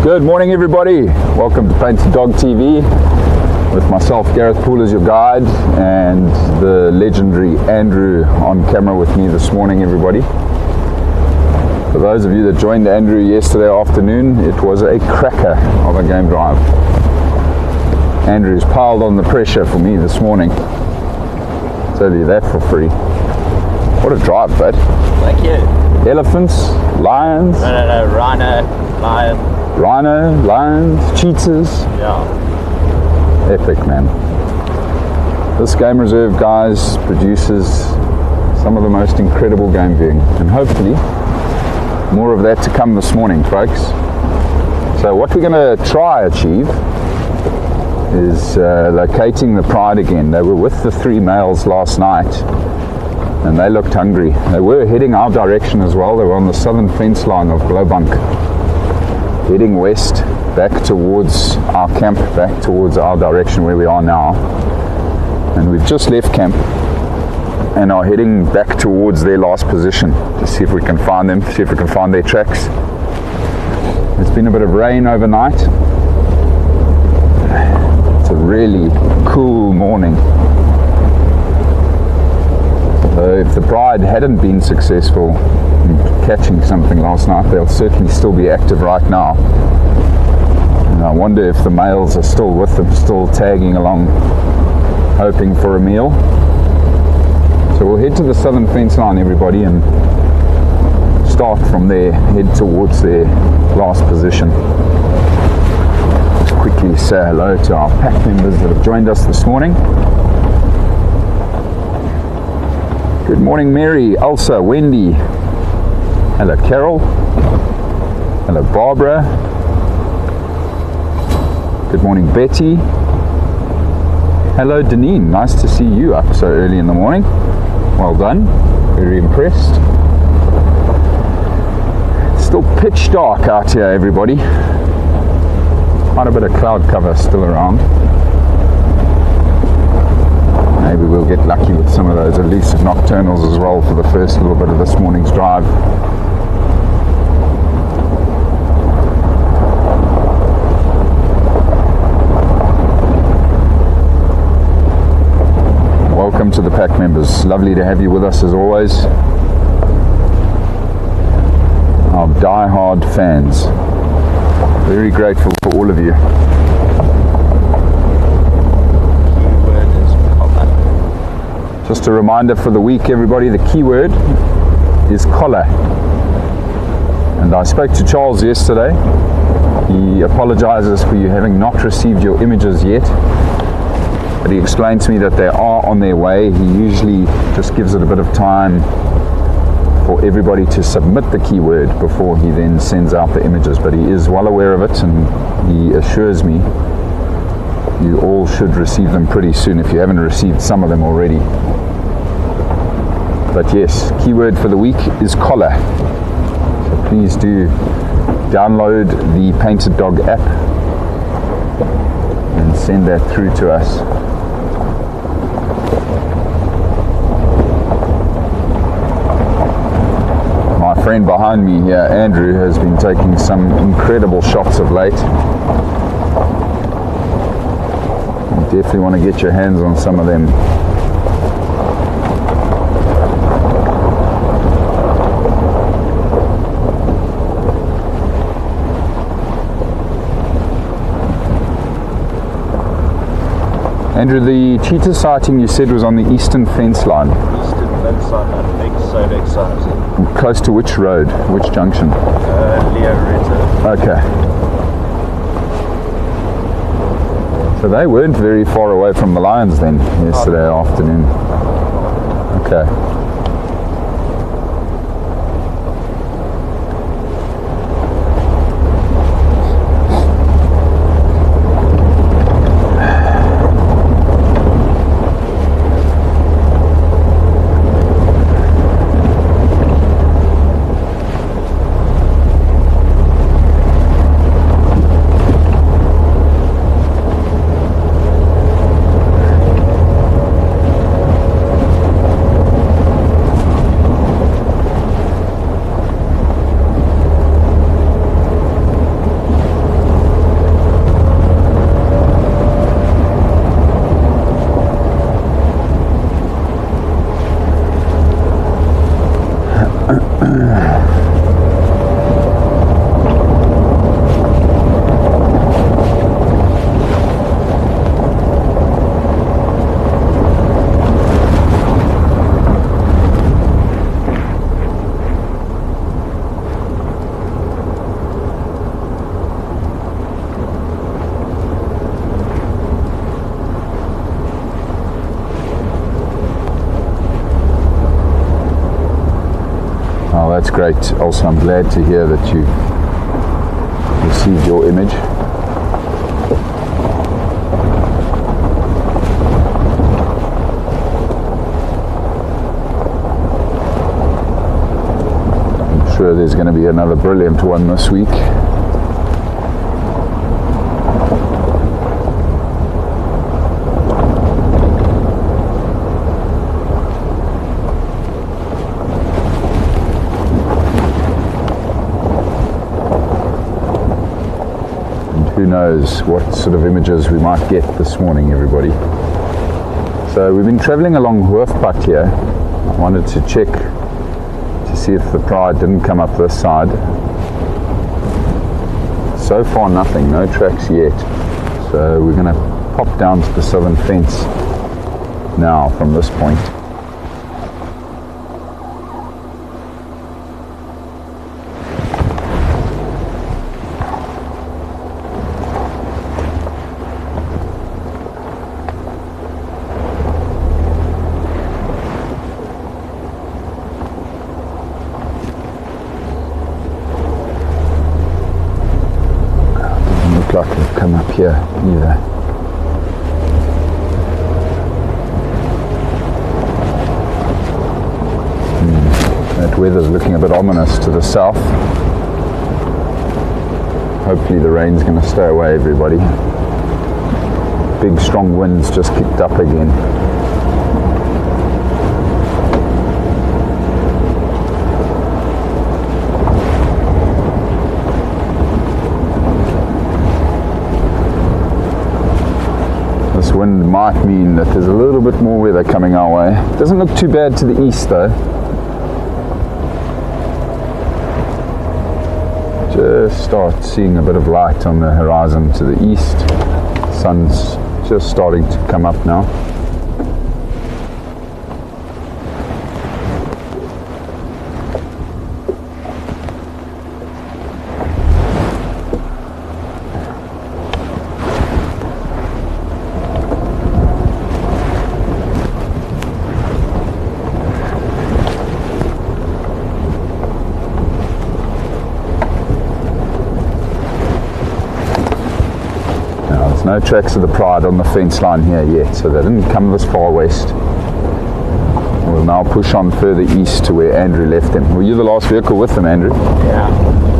Good morning, everybody. Welcome to Painted Dog TV with myself, Gareth, Poole as your guide, and the legendary Andrew on camera with me this morning, everybody. For those of you that joined Andrew yesterday afternoon, it was a cracker of a game drive. Andrew's piled on the pressure for me this morning. Tell you that for free. What a drive, bud. Thank you. Elephants, lions. No, rhino, lion. Rhino, lions, cheetahs. Yeah. Epic, man. This game reserve, guys, produces some of the most incredible game viewing, and hopefully more of that to come this morning, folks. So what we're going to try achieve is locating the pride again. They were with the three males last night and they looked hungry. They were heading our direction as well. They were on the southern fence line of Globunk, heading west back towards our camp, back towards our direction where we are now. And we've just left camp and are heading back towards their last position to see if we can find them, see if we can find their tracks. It's been a bit of rain overnight, so really cool morning. So if the bride hadn't been successful in catching something last night, they'll certainly still be active right now. And I wonder if the males are still with them, still tagging along, hoping for a meal. So we'll head to the southern fence line, everybody, and start from there, head towards their last position. Just quickly say hello to our pack members that have joined us this morning. Good morning, Mary, Elsa, Wendy. Hello, Carol. Hello, Barbara. Good morning, Betty. Hello, Deneen. Nice to see you up so early in the morning. Well done. Very impressed. Still pitch dark out here, everybody. Quite a bit of cloud cover still around. Maybe we'll get lucky with some of those elusive nocturnals as well for the first little bit of this morning's drive. Welcome to the pack members. Lovely to have you with us as always. Our die-hard fans. Very grateful for all of you. Just a reminder for the week, everybody, the keyword is collar. And I spoke to Charles yesterday. He apologizes for you having not received your images yet. But he explained to me that they are on their way. He usually just gives it a bit of time for everybody to submit the keyword before he then sends out the images. But he is well aware of it, and he assures me you all should receive them pretty soon if you haven't received some of them already. But yes, keyword for the week is collar. So please do download the Painted Dog app and send that through to us. My friend behind me here, Andrew, has been taking some incredible shots of late. You definitely want to get your hands on some of them. Andrew, the cheetah sighting you said was on the eastern fence line. Eastern fence line, that big Sodex site. Close to which road? Which junction? Rietspruit. Okay. So they weren't very far away from the lions then yesterday afternoon. Okay. That's great. Also, I'm glad to hear that you received your image. I'm sure there's going to be another brilliant one this week. who knows what sort of images we might get this morning, everybody. So we've been travelling along Hoofpad here. I wanted to check to see if the pride didn't come up this side. So far nothing, no tracks yet. So we're going to pop down to the southern fence now from this point. Like we've come up here either. That weather's looking a bit ominous to the south. Hopefully the rain's going to stay away, everybody. Big strong winds just kicked up again. Wind might mean that there's a little bit more weather coming our way. Doesn't look too bad to the east though. Just start seeing a bit of light on the horizon to the east. Sun's just starting to come up now. No tracks of the pride on the fence line here yet, so they didn't come this far west. We'll now push on further east to where Andrew left them. Were you the last vehicle with them, Andrew? Yeah.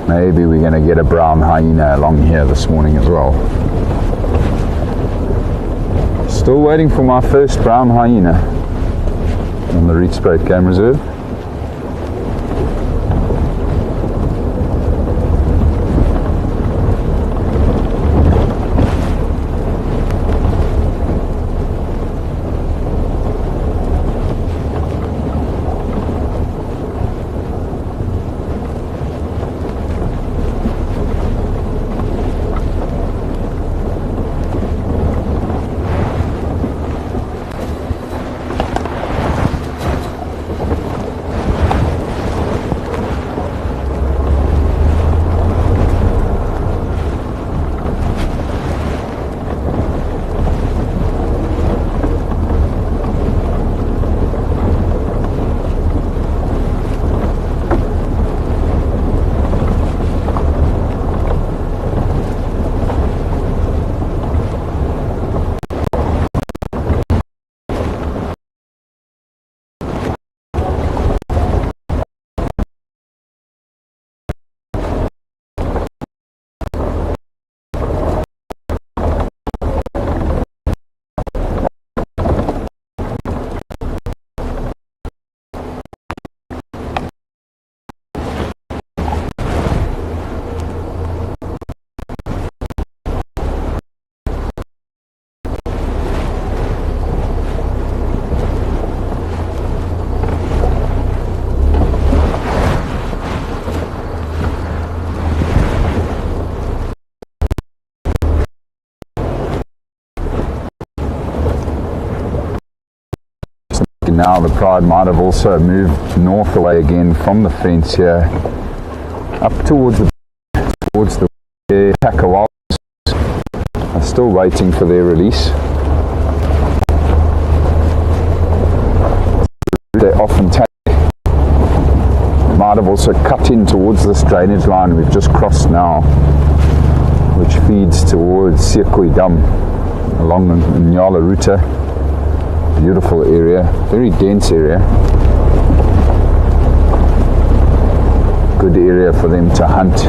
Maybe we're going to get a brown hyena along here this morning as well. Still waiting for my first brown hyena on the Rietspruit Game Reserve. Now the pride might have also moved north away again from the fence here, up towards the Takawals. I'm still waiting for their release. They often take. Might have also cut in towards this drainage line we've just crossed now. which feeds towards Sekoi Dam along the Nyala Ruta. Beautiful area, very dense area. Good area for them to hunt.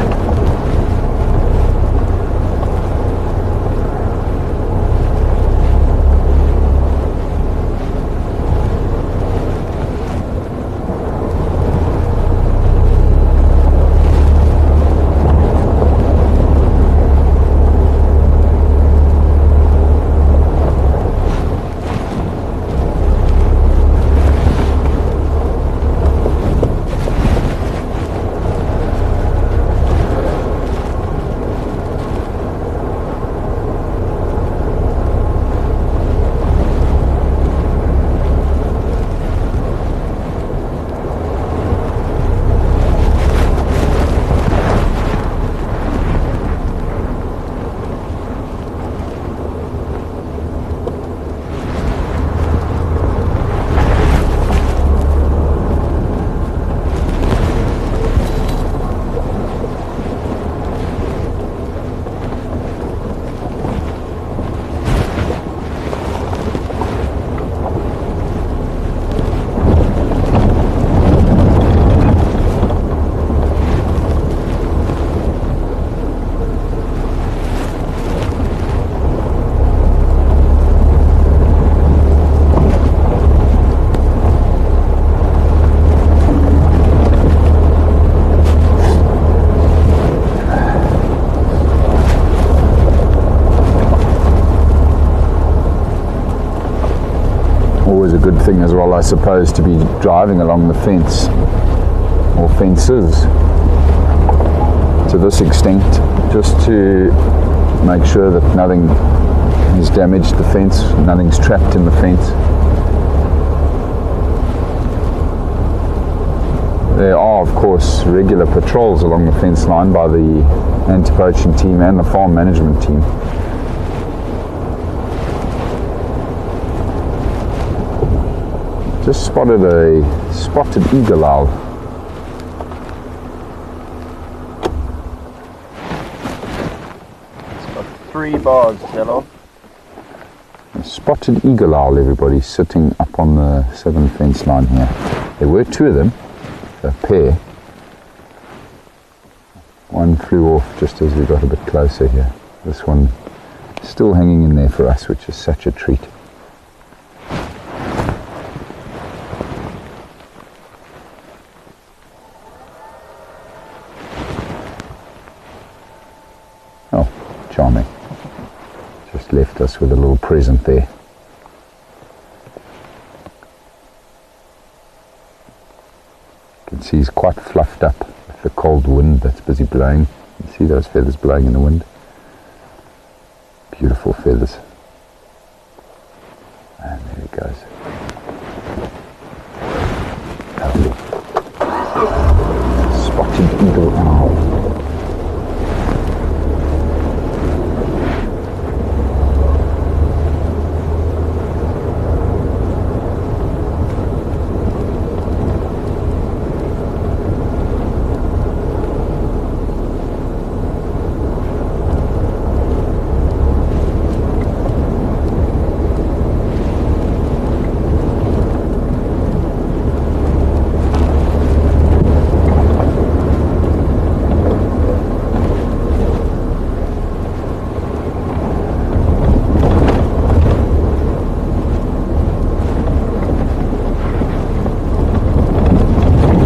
A good thing as well, I suppose, to be driving along the fence or fences to this extent, just to make sure that nothing has damaged the fence, nothing's trapped in the fence. There are, of course, regular patrols along the fence line by the anti-poaching team and the farm management team. Just spotted a spotted eagle owl. It's got 3 bars, Jello. A spotted eagle owl, everybody, sitting up on the southern fence line here. There were 2 of them, a pair. One flew off just as we got a bit closer here. This one still hanging in there for us, which is such a treat. Charming. Just left us with a little present there. You can see he's quite fluffed up with the cold wind that's busy blowing. You can see those feathers blowing in the wind. Beautiful feathers. And there he goes. Lovely. Spotted eagle owl.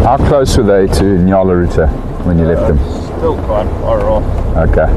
How close were they to Nyala Ruta when you left them? Still quite far off. Okay.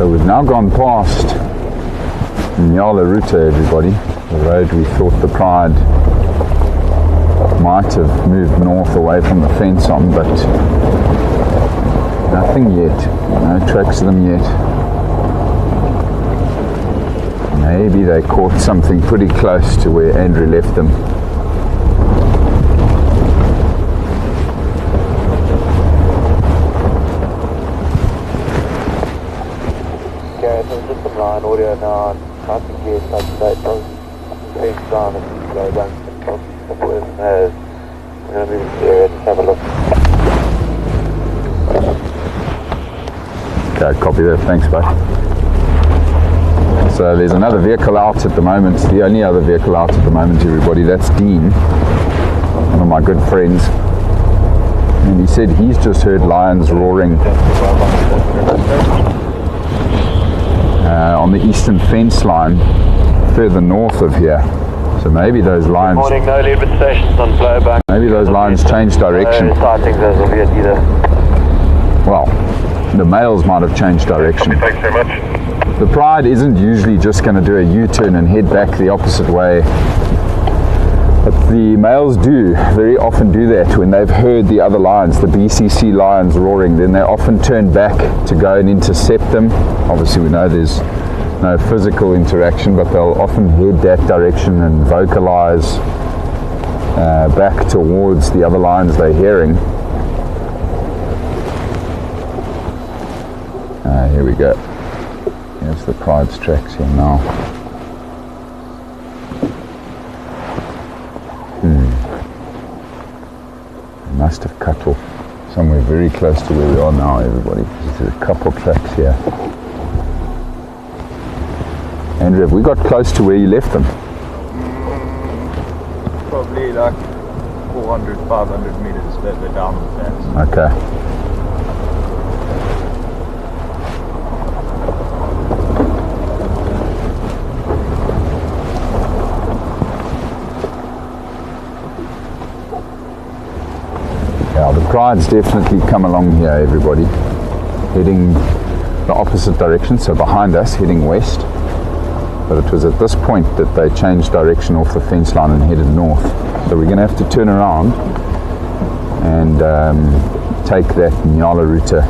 So we've now gone past Nyala Route, everybody. The road we thought the Pride might have moved north away from the fence on, but nothing yet. No tracks of them yet. Maybe they caught something pretty close to where Andrew left them. Gareth, I'm just some line audio now. I think yes, I'd say probably fence down and go down to the person has. We're going to move into the area and have a look. Okay, copy that. Thanks, bud. So there's another vehicle out at the moment. The only other vehicle out at the moment, everybody. That's Dean, one of my good friends. And he said he's just heard lions roaring on the eastern fence line further north of here. So maybe those lions... Morning, no lead stations on blowback. Maybe those lions changed direction. No sightings as of yet either. Well, the males might have changed direction. Thanks very much. The Pride isn't usually just going to do a U-turn and head back the opposite way. But the males do very often do that when they've heard the other lions, the BCC lions roaring. Then they often turn back to go and intercept them. Obviously we know there's no physical interaction, but they'll often head that direction and vocalize back towards the other lions they're hearing. Here we go. Here's the Pride's tracks here now. Must have cut off somewhere very close to where we are now, everybody. There's a couple tracks here. Andrew, have we got close to where you left them? Probably like 400, 500 meters further down the fence. Okay. The Pride's definitely come along here, everybody, heading the opposite direction, so behind us, heading west. But it was at this point that they changed direction off the fence line and headed north. So we're going to have to turn around and take that Nyala Route,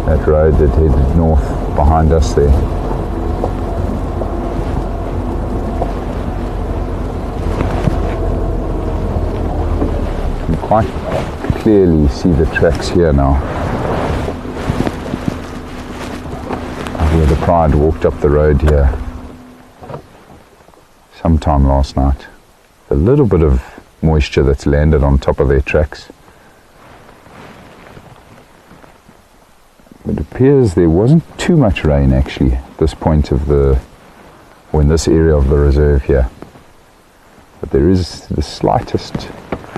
that road that headed north behind us there. You can quite clearly see the tracks here now. Where the Pride walked up the road here sometime last night. A little bit of moisture that's landed on top of their tracks. It appears there wasn't too much rain actually at this point of the, or in this area of the reserve here. But there is the slightest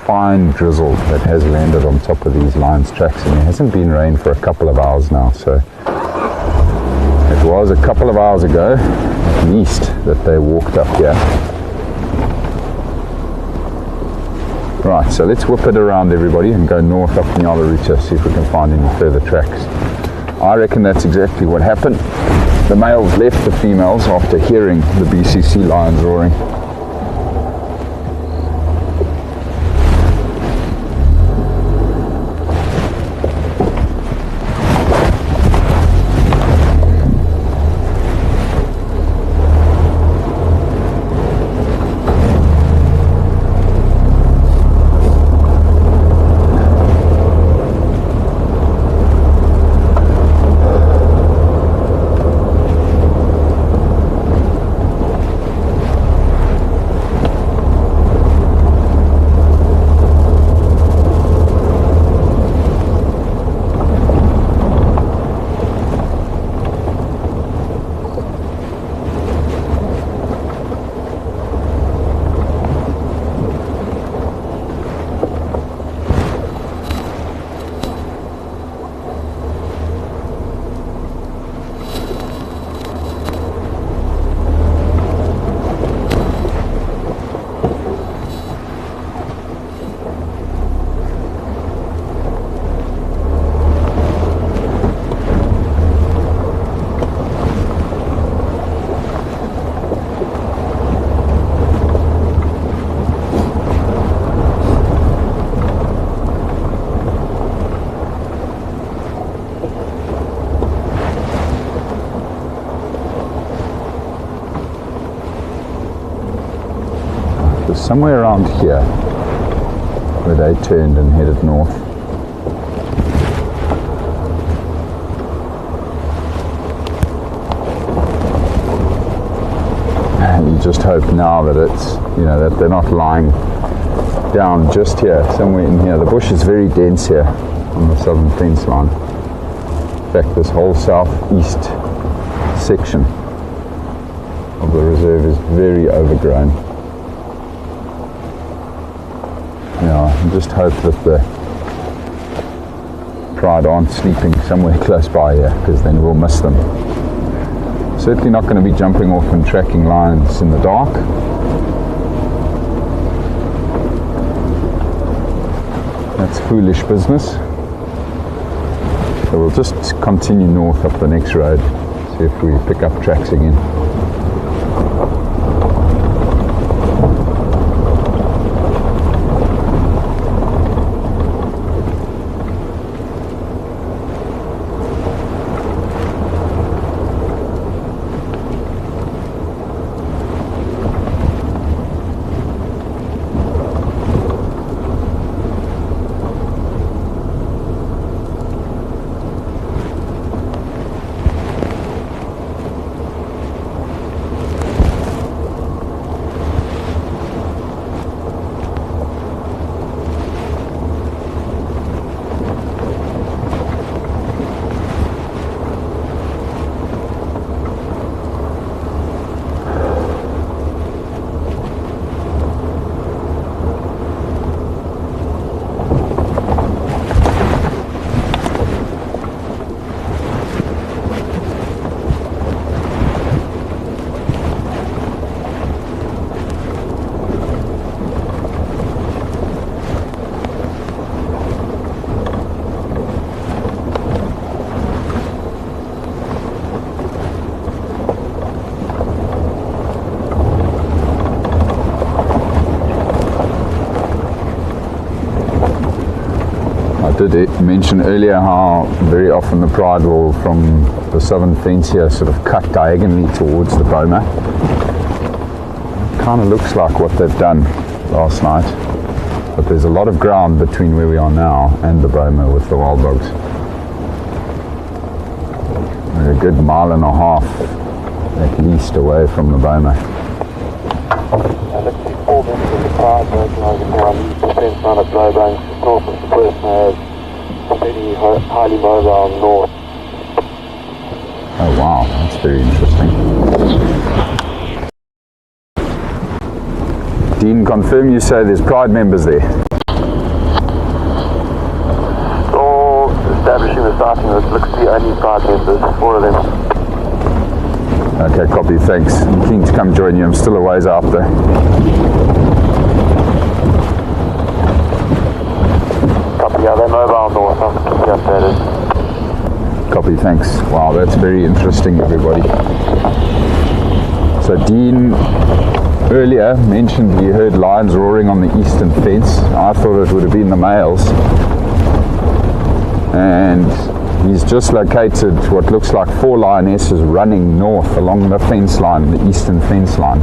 fine drizzle that has landed on top of these lions' tracks, and there hasn't been rain for a couple of hours now, so it was a couple of hours ago at least that they walked up here. Right, so let's whip it around, everybody, and go north up Nyala Route, see if we can find any further tracks. I reckon that's exactly what happened. The males left the females after hearing the BCC lions roaring. somewhere around here where they turned and headed north. You just hope now that it's, that they're not lying down just here, somewhere in here. The bush is very dense here on the southern fence line. In fact, this whole southeast section of the reserve is very overgrown. I just hope that the pride aren't sleeping somewhere close by here, because then we'll miss them. Certainly not going to be jumping off and tracking lions in the dark. That's foolish business. So we'll just continue north up the next road, see if we pick up tracks again. I did mention earlier how very often the pride will, from the southern fence here, sort of cut diagonally towards the boma. It kind of looks like what they've done last night, but there's a lot of ground between where we are now and the boma with the wild dogs. We're a good mile and a half at least away from the boma. Let's see 4 minutes of the pride motorising around the fence line at Lowveld, north of the person pretty highly mobile north. Oh wow, that's very interesting. Dean, confirm you say there's pride members there. All establishing the sighting, this looks to be only pride members, 4 of them. Okay, copy, thanks. I'm keen to come join you, I'm still a ways out there. Yeah, they're mobile north, I'll keep you updated. Copy, thanks. Wow, that's very interesting, everybody. So Dean earlier mentioned he heard lions roaring on the eastern fence. I thought it would have been the males. And he's just located what looks like 4 lionesses running north along the fence line, the eastern fence line.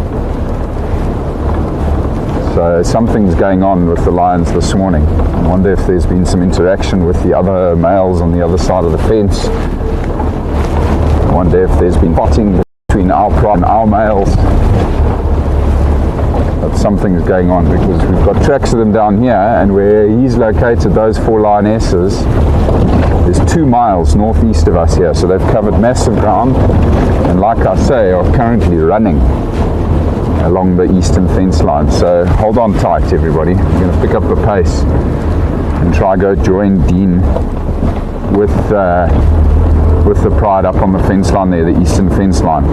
So something's going on with the lions this morning. I wonder if there's been some interaction with the other males on the other side of the fence. I wonder if there's been potting between our pride and our males. But something's going on, because we've got tracks of them down here, and where he's located those 4 lionesses, there's 2 miles northeast of us here. So they've covered massive ground, and like I say, are currently running along the eastern fence line. So hold on tight, everybody. I'm going to pick up the pace and try go join Dean with the pride up on the fence line there, the eastern fence line.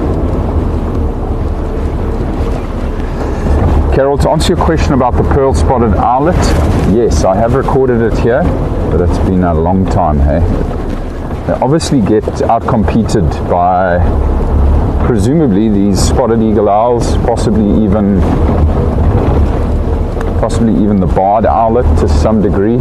Carol, to answer your question about the pearl spotted owlet, yes, I have recorded it here, but it's been a long time, hey? They obviously get outcompeted by presumably these spotted eagle owls, possibly even the barred owlet to some degree.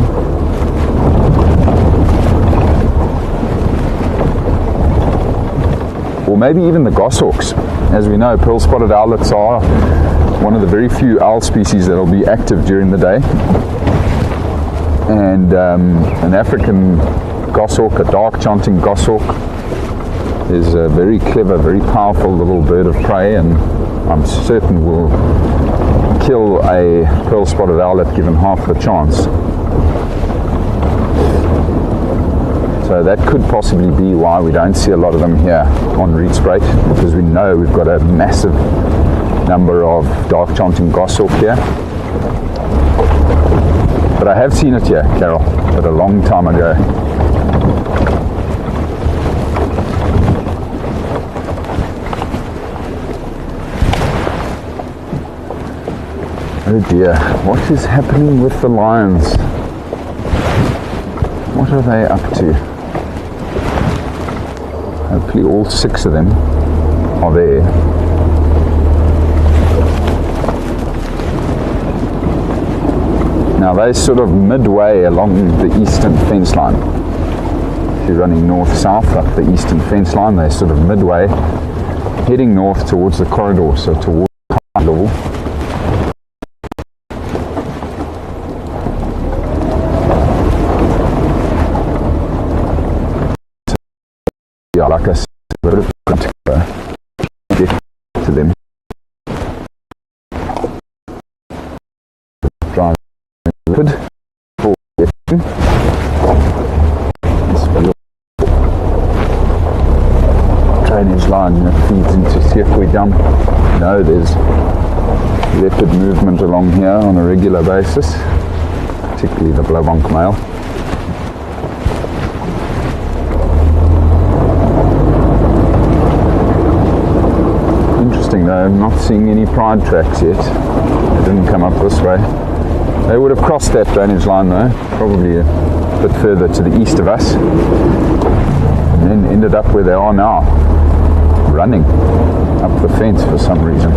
Or maybe even the goshawks. As we know, pearl spotted owlets are one of the very few owl species that will be active during the day. And an African goshawk, a dark chanting goshawk, is a very clever, very powerful little bird of prey, and I'm certain will kill a pearl-spotted owlet given half the chance. So that could possibly be why we don't see a lot of them here on Rietspruit, because we know we've got a massive number of dark chanting goshawk here. But I have seen it here, Carol, but a long time ago. Oh dear, what is happening with the lions? What are they up to? Hopefully all 6 of them are there. Now they're sort of midway along the eastern fence line. If you're running north-south up the eastern fence line, they're sort of midway, heading north towards the corridor, so towards the level. Yeah, like I said, a bit of time to get to them. Drive good for getting. Drainage line that feeds into Sequoia Dam. No, there's leopard movement along here on a regular basis, particularly the blauwonk male. Interesting though, I'm not seeing any pride tracks yet. They didn't come up this way. They would have crossed that drainage line though, probably a bit further to the east of us, and then ended up where they are now, running up the fence for some reason.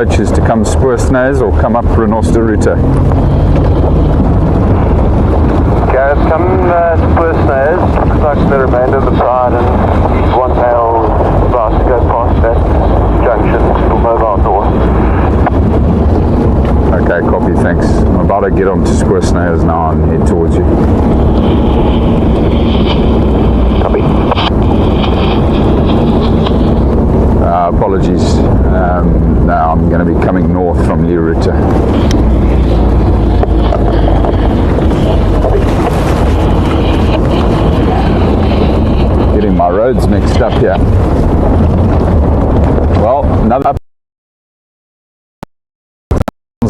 approach is to come Spoorstnaes or come up Renosterroute? Gareth, come Spoorstnaes. Looks like the remainder of the pride and one male is about to go past that junction for mobile door. Okay, copy, thanks. I'm about to get on to Spoorstnaes now and head towards you. Copy. Apologies. Now I'm going to be coming north from Leeuroute. Getting my roads mixed up here. Well, another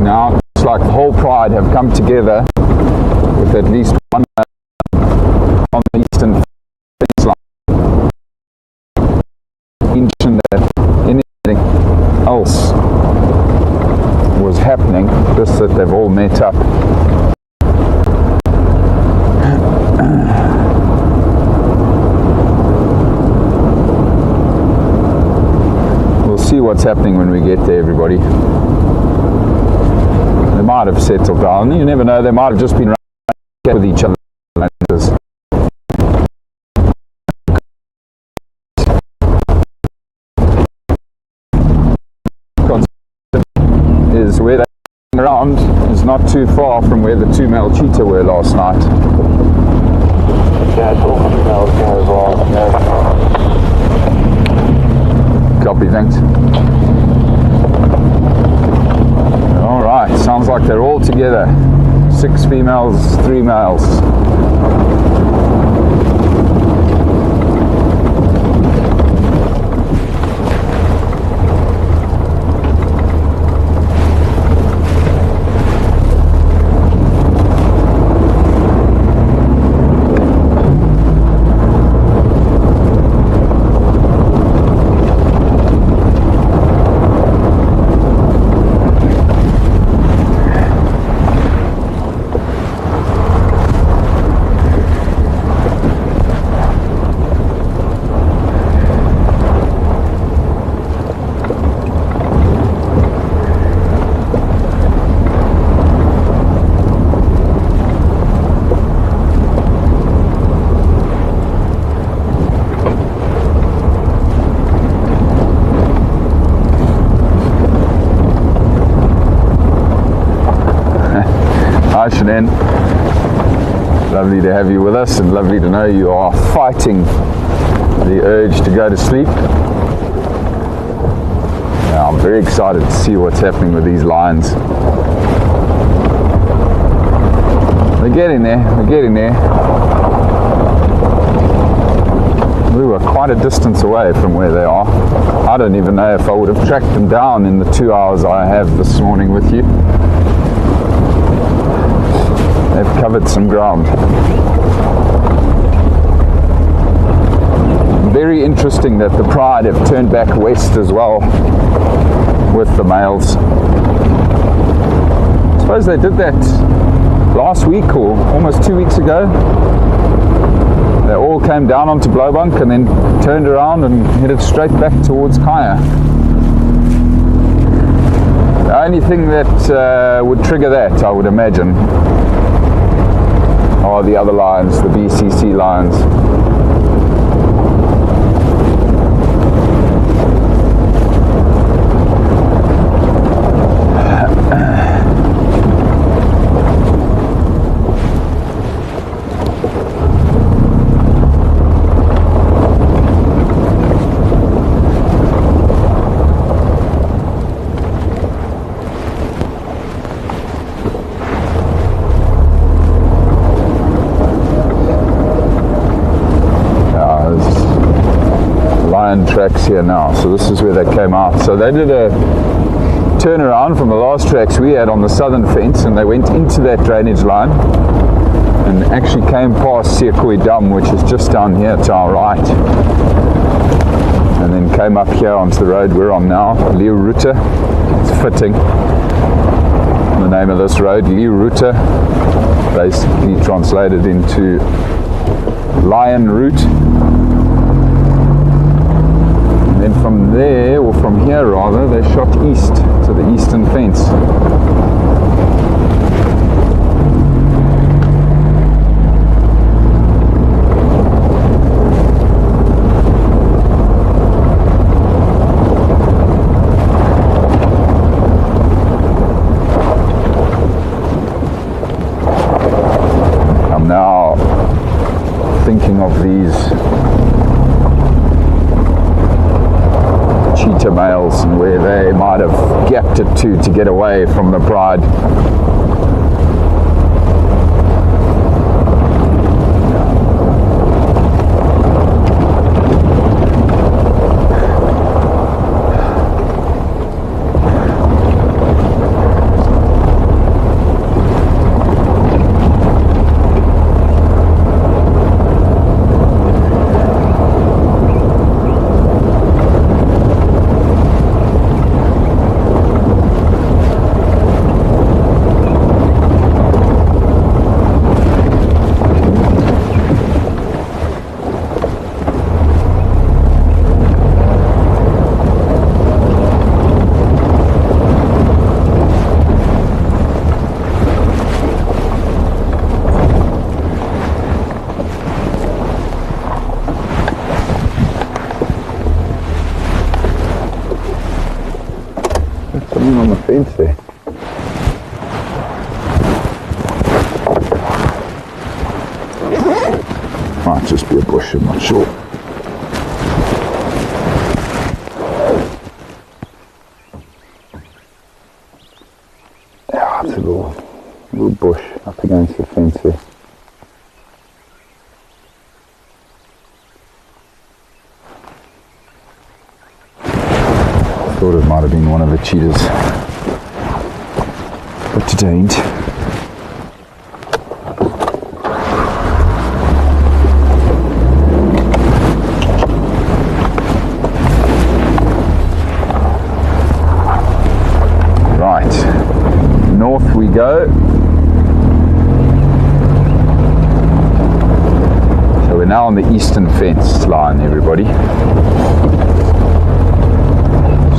now. It's like the whole pride have come together with at least one on the eastern fence line. Mentioned that anything else was happening, just that they've all met up. We'll see what's happening when we get there, everybody. They might have settled down. You never know. They might have just been running with each other. Is where they around is not too far from where the two male cheetah were last night. Yeah, it's all females going wrong. Copy, thanks. Alright, sounds like they're all together. 6 females, 3 males. Hi Shanann, lovely to have you with us and lovely to know you are fighting the urge to go to sleep. Now, I'm very excited to see what's happening with these lions. They're getting there, they're getting there. We were quite a distance away from where they are. I don't even know if I would have tracked them down in the 2 hours I have this morning with you. They've covered some ground. Very interesting that the pride have turned back west as well with the males. I suppose they did that last week or almost 2 weeks ago. They all came down onto Blowbank and then turned around and headed straight back towards Kaya. The only thing that would trigger that, I would imagine, are the other lions, the BCC lions. Tracks here now, so this is where they came out. So they did a turnaround from the last tracks we had on the southern fence, and they went into that drainage line and actually came past Sekoi Dam, which is just down here to our right, and then came up here onto the road we're on now, Leeuroute. It's fitting, the name of this road, Leeuroute, basically translated into lion route. Then from there, or from here rather, they shot east to the eastern fence. I'm now thinking of these cheetah males and where they might have gapped it to get away from the pride. Something on the fence there. Might just be a bush, I'm not sure. Yeah, it's a little bush up against the fence there. Thought it might have been one of the cheetahs, but it ain't. Right, north we go. So we're now on the eastern fence line, everybody.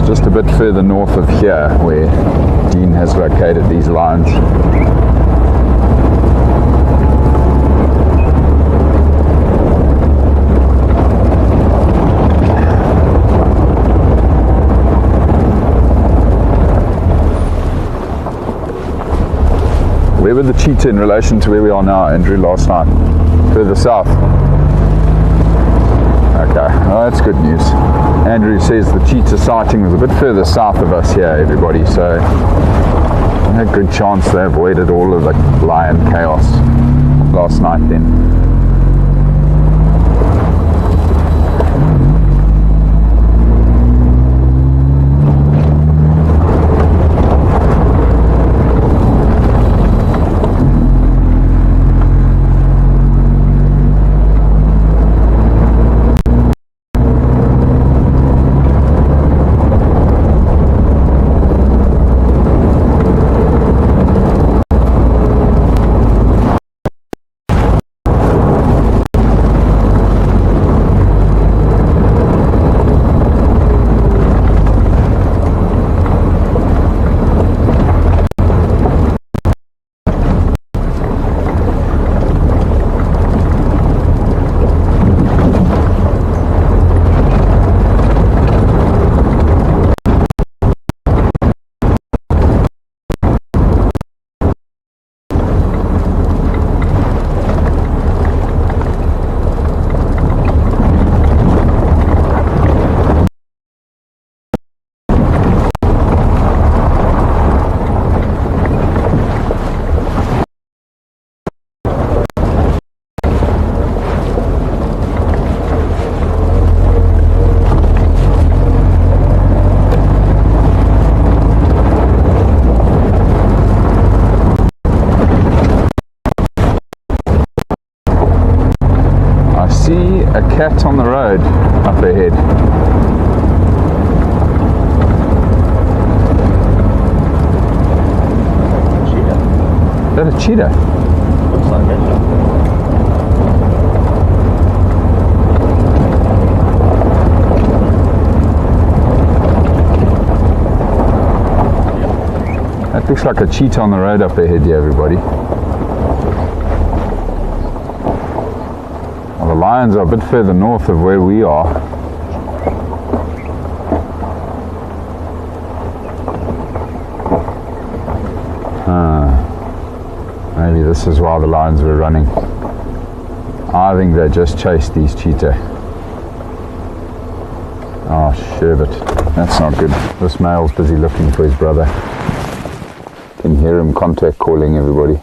Just a bit further north of here where Dean has located these lines. Where were the cheetah in relation to where we are now, Andrew, last night? Further south? Okay, well, that's good news. Andrew says the cheetah sighting was a bit further south of us here, everybody, so a good chance they avoided all of the lion chaos last night then. A cat on the road up ahead. Cheetah. Is that a cheetah? Looks like it. Looks like a cheetah on the road up ahead here, everybody. Well, the lions are a bit further north of where we are. Maybe this is why the lions were running. I think they just chased these cheetah. Oh, sherbet. That's not good. This male's busy looking for his brother. Can hear him contact calling, everybody.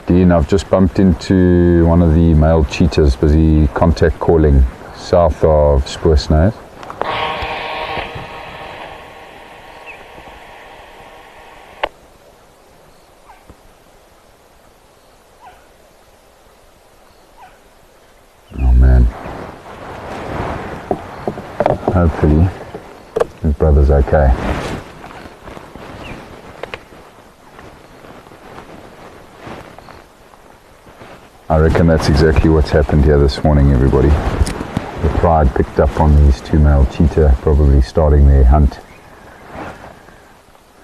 Dean, I've just bumped into one of the male cheetahs busy contact calling south of Spoorslaag. Oh man. Hopefully his brother's okay. I reckon that's exactly what's happened here this morning, everybody. The pride picked up on these two male cheetah, probably starting their hunt.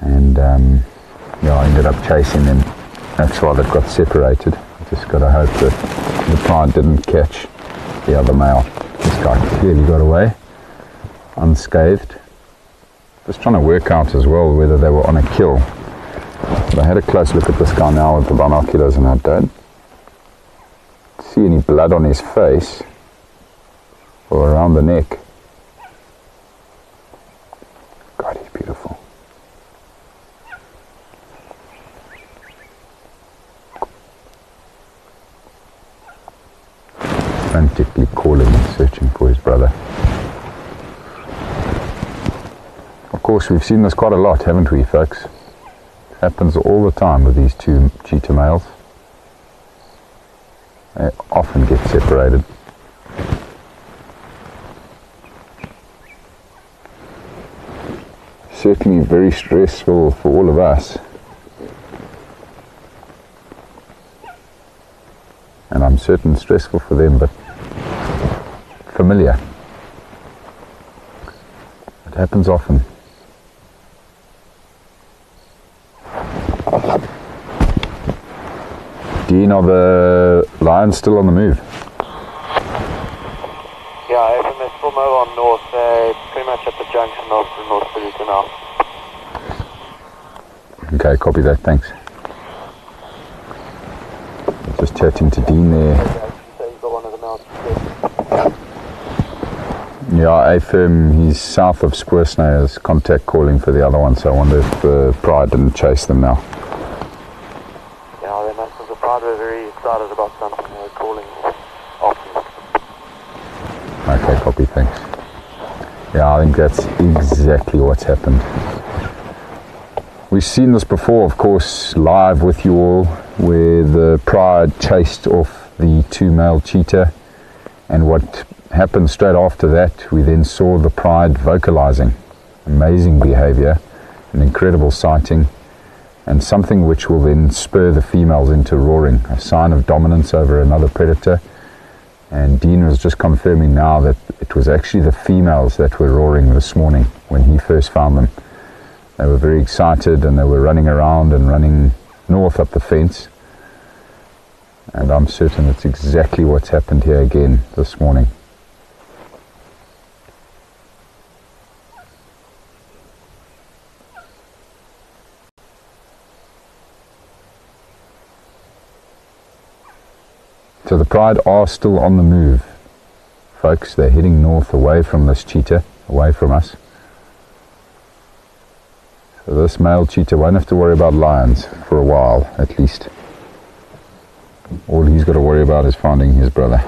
And yeah, I ended up chasing them. That's why they got separated. Just got to hope that the pride didn't catch the other male. This guy clearly got away, unscathed. Just trying to work out as well whether they were on a kill. But I had a close look at this guy now with the binoculars, and I don't see any blood on his face or around the neck. God, he's beautiful. Frantically calling and searching for his brother. Of course, we've seen this quite a lot, haven't we, folks? It happens all the time with these two cheetah males. They often get separated. Certainly very stressful for all of us. And I'm certain stressful for them, but familiar. It happens often. Dean, are the lions still on the move? Yeah, FMS still move on north, pretty much at the junction of the North Peruta now. Okay, copy that, thanks. Just chatting to Dean there. So you've got one of the mountains. Yeah, I affirm he's south of Spoorslaag, is contact calling for the other one, so I wonder if the pride didn't chase them now. Yeah, they must have, the pride were very excited about something, they were calling often. Okay, copy, thanks. Yeah, I think that's exactly what's happened. We've seen this before, of course, live with you all, where the pride chased off the two male cheetah, and what happened straight after that, we then saw the pride vocalizing. Amazing behavior, an incredible sighting, and something which will then spur the females into roaring, a sign of dominance over another predator. And Dean was just confirming now that it was actually the females that were roaring this morning when he first found them. They were very excited and they were running around and running north up the fence. And I'm certain it's exactly what's happened here again this morning. So the pride are still on the move, folks. They're heading north away from this cheetah, away from us. So this male cheetah won't have to worry about lions for a while, at least. All he's got to worry about is finding his brother.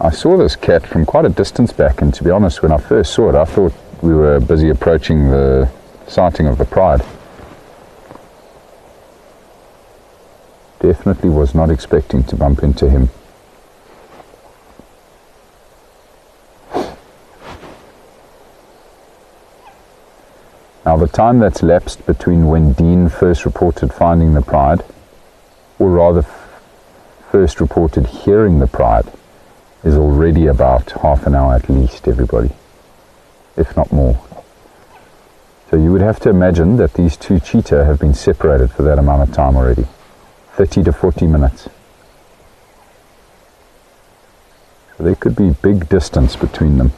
I saw this cat from quite a distance back, and to be honest, when I first saw it, I thought we were busy approaching the sighting of the Pride. Definitely was not expecting to bump into him. Now, the time that's lapsed between when Dean first reported finding the Pride, or rather first reported hearing the Pride, is already about half an hour at least, everybody, if not more. So you would have to imagine that these two cheetah have been separated for that amount of time already, 30 to 40 minutes. So there could be big distance between them.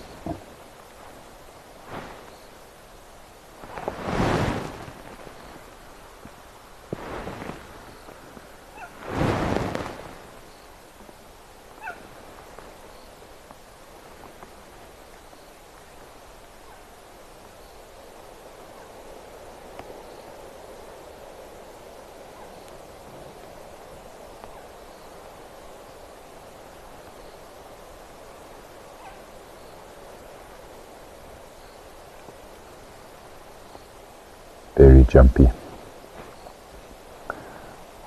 Very jumpy.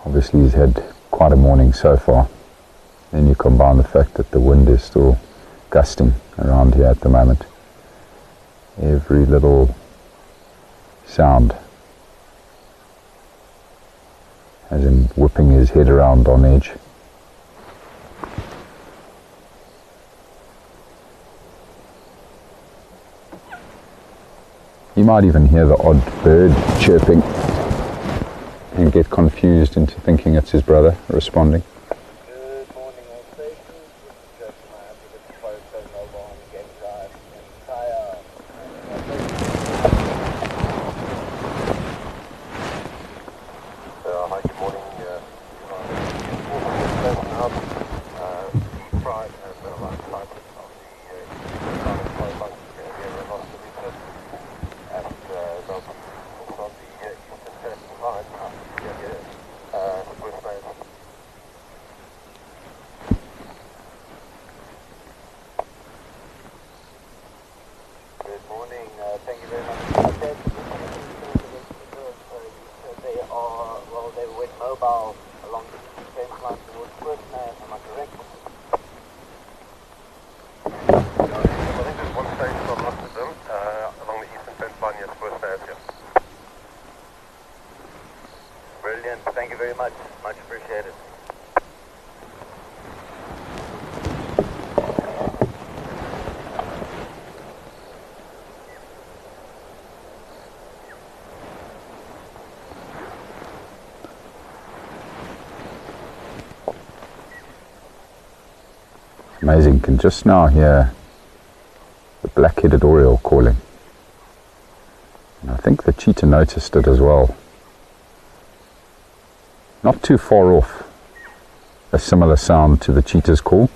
Obviously he's had quite a morning so far. Then you combine the fact that the wind is still gusting around here at the moment. Every little sound has him whipping his head around on edge. You might even hear the odd bird chirping and get confused into thinking it's his brother responding. Good morning, all stations. This is Gareth from the fireside Lowveld of Game Reserve in Cheetah. Hi, good morning. Pride and the last part of the Good morning, thank you very much. They are, well, they went mobile along the fence line towards Porcupines, am I correct? I think there's one station on lots of them, along the eastern fence line, yes, Porcupines, yeah. Brilliant, thank you very much appreciated. Amazing, can just now hear the black-headed oriole calling. And I think the cheetah noticed it as well. Not too far off, a similar sound to the cheetah's call.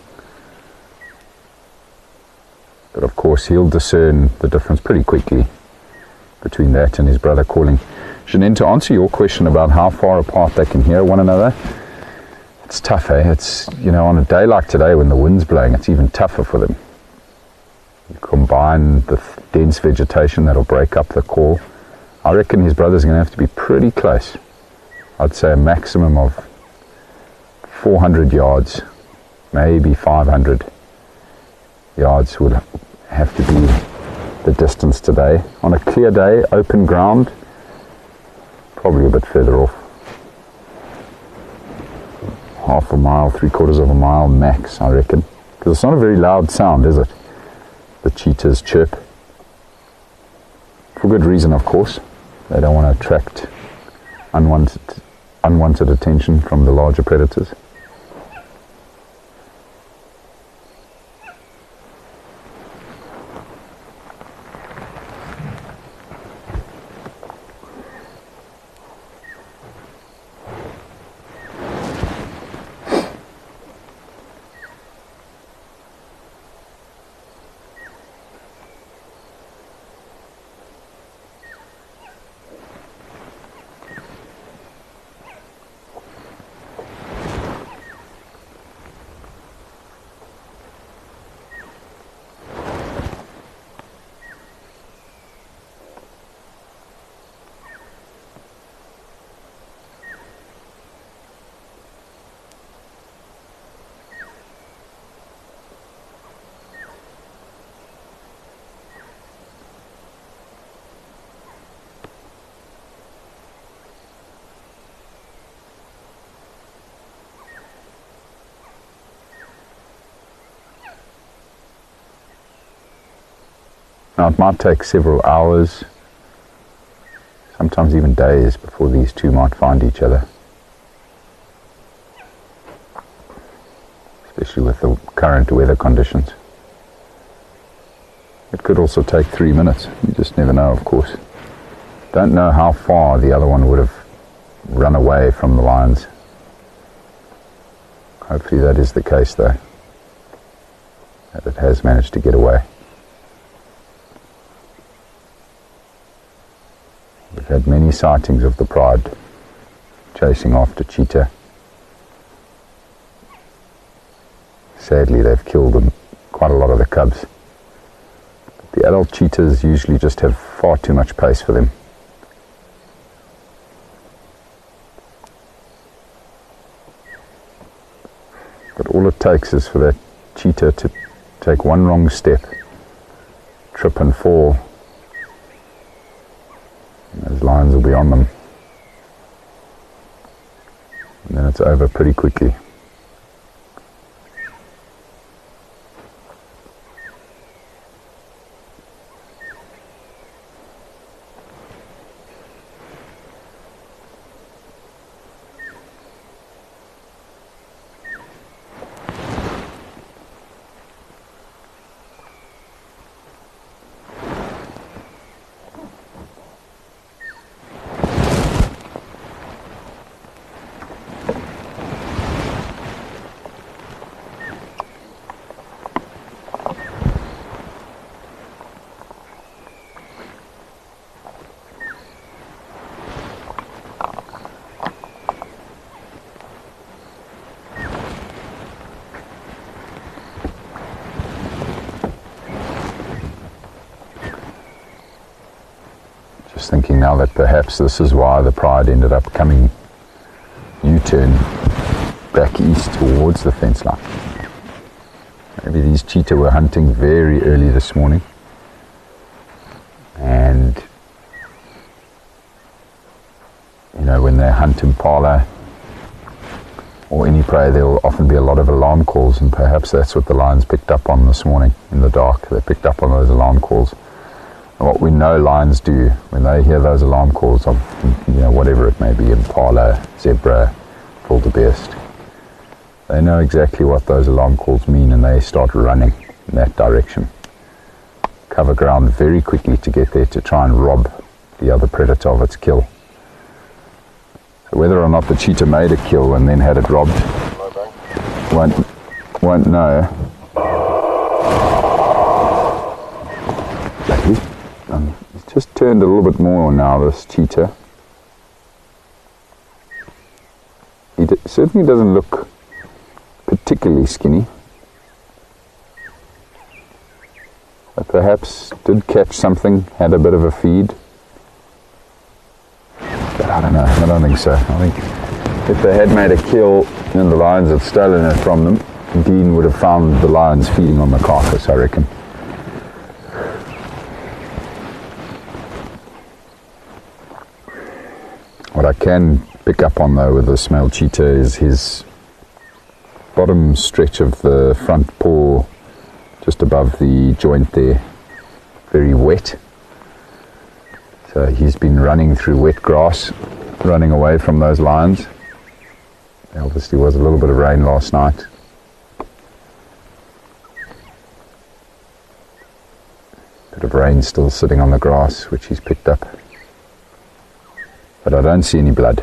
But of course he'll discern the difference pretty quickly between that and his brother calling. Janine, to answer your question about how far apart they can hear one another, it's tough, eh? It's, you know, on a day like today when the wind's blowing, it's even tougher for them. You combine the dense vegetation that'll break up the call. I reckon his brother's going to have to be pretty close. I'd say a maximum of 400 yards, maybe 500 yards would have to be the distance today. On a clear day, open ground, probably a bit further off. Half a mile, 3/4 of a mile max, I reckon. Because it's not a very loud sound, is it? The cheetah's chirp. For good reason, of course. They don't want to attract unwanted attention from the larger predators. Now it might take several hours, sometimes even days, before these two might find each other. Especially with the current weather conditions. It could also take 3 minutes. You just never know, of course. Don't know how far the other one would have run away from the lions. Hopefully that is the case though, that it has managed to get away. We've had many sightings of the pride chasing after cheetah. Sadly they've killed quite a lot of the cubs. The adult cheetahs usually just have far too much pace for them. But all it takes is for that cheetah to take one wrong step, trip and fall, and those lions will be on them. And then it's over pretty quickly. Just thinking now that perhaps this is why the pride ended up coming U-turn back east towards the fence line. Maybe these cheetah were hunting very early this morning, and you know, when they hunt impala or any prey, there will often be a lot of alarm calls, and perhaps that's what the lions picked up on this morning in the dark. They picked up on those alarm calls. And what we know lions do when they hear those alarm calls of, you know, whatever it may be, impala, zebra, wildebeest, they know exactly what those alarm calls mean, and they start running in that direction. Cover ground very quickly to get there to try and rob the other predator of its kill. So whether or not the cheetah made a kill and then had it robbed, won't know. He's just turned a little bit more now, this cheetah. He certainly doesn't look particularly skinny. But perhaps did catch something, had a bit of a feed. But I don't know, I don't think so. I think if they had made a kill and the lions had stolen it from them, Dean would have found the lions feeding on the carcass, I reckon. What I can pick up on though with this male cheetah is his bottom stretch of the front paw, just above the joint there, very wet. So he's been running through wet grass, running away from those lions. There obviously was a little bit of rain last night. Bit of rain still sitting on the grass, which he's picked up. But I don't see any blood.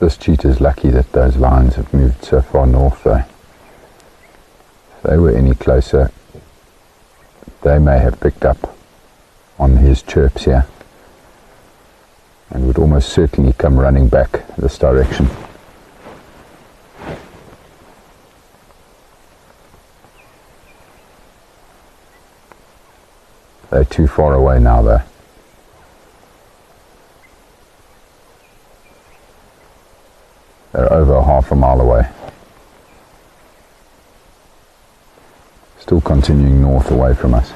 This cheetah's lucky that those lions have moved so far north though. If they were any closer, they may have picked up on his chirps here and would almost certainly come running back this direction. They're too far away now though. They're over half a mile away. Still continuing north away from us.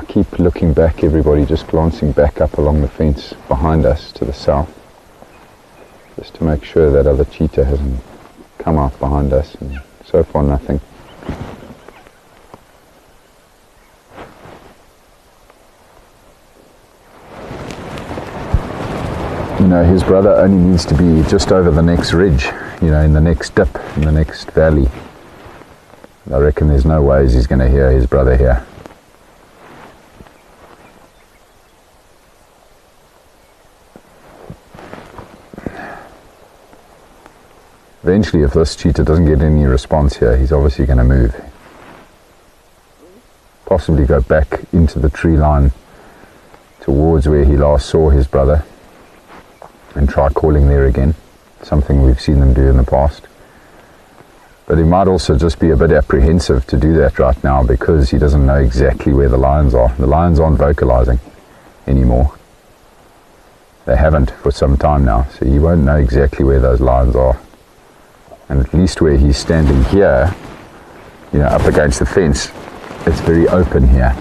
Keep looking back, everybody, just glancing back up along the fence behind us to the south, just to make sure that other cheetah hasn't come out behind us, and so far nothing. You know, his brother only needs to be just over the next ridge, you know, in the next dip, in the next valley. I reckon there's no ways he's going to hear his brother here. Eventually, if this cheetah doesn't get any response here, he's obviously going to move. Possibly go back into the tree line towards where he last saw his brother and try calling there again, something we've seen them do in the past. But he might also just be a bit apprehensive to do that right now because he doesn't know exactly where the lions are. The lions aren't vocalizing anymore. They haven't for some time now, so he won't know exactly where those lions are. And at least where he's standing here, you know, up against the fence, it's very open here.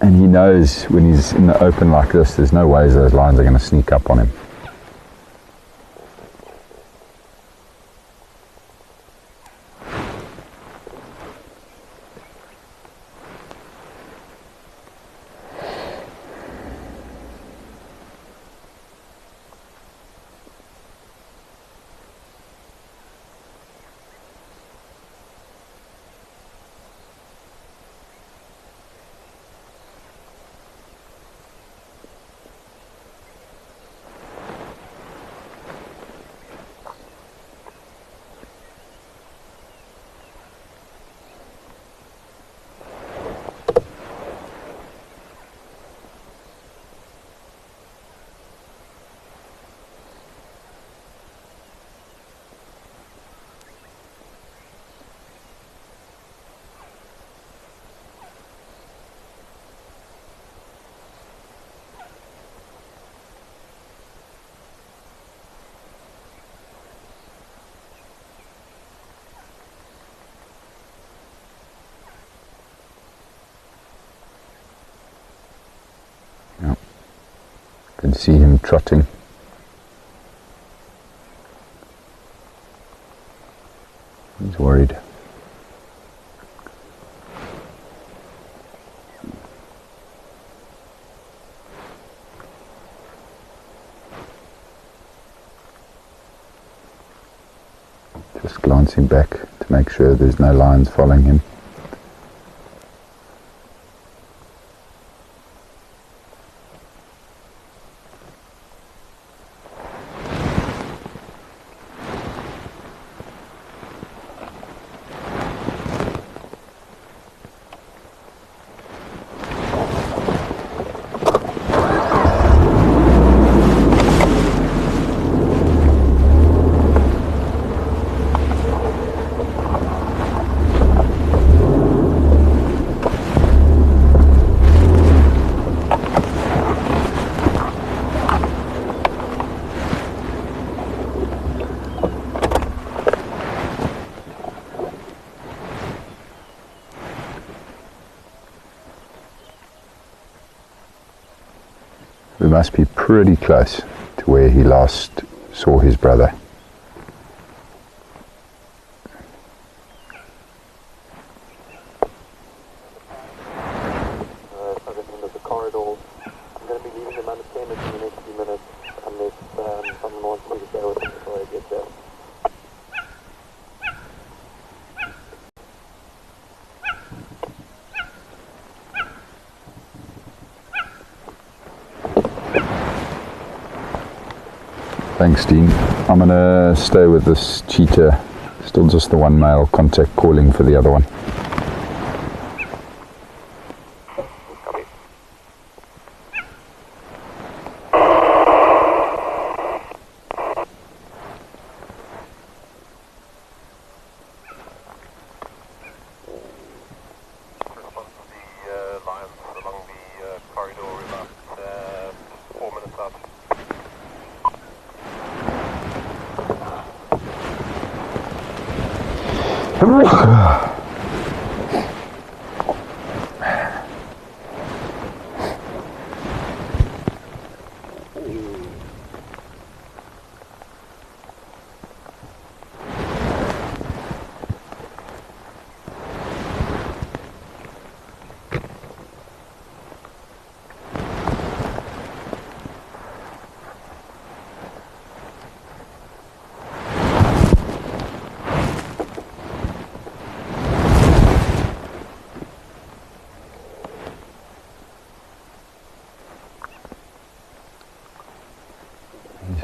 And he knows when he's in the open like this, there's no ways those lions are going to sneak up on him. Can see him trotting. He's worried. Just glancing back to make sure there's no lions following him. must be pretty close to where he last saw his brother. Thanks, Dean. I'm going to stay with this Cheetah. Still just the one male contact calling for the other one.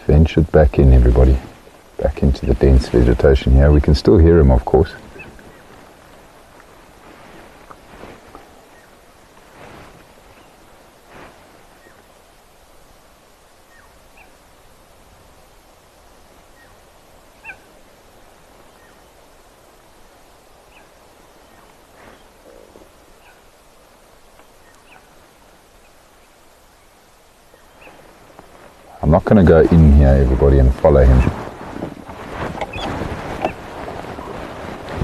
Ventured back in, everybody, back into the dense vegetation here. We can still hear him, of course. I'm not going to go in here, everybody, and follow him.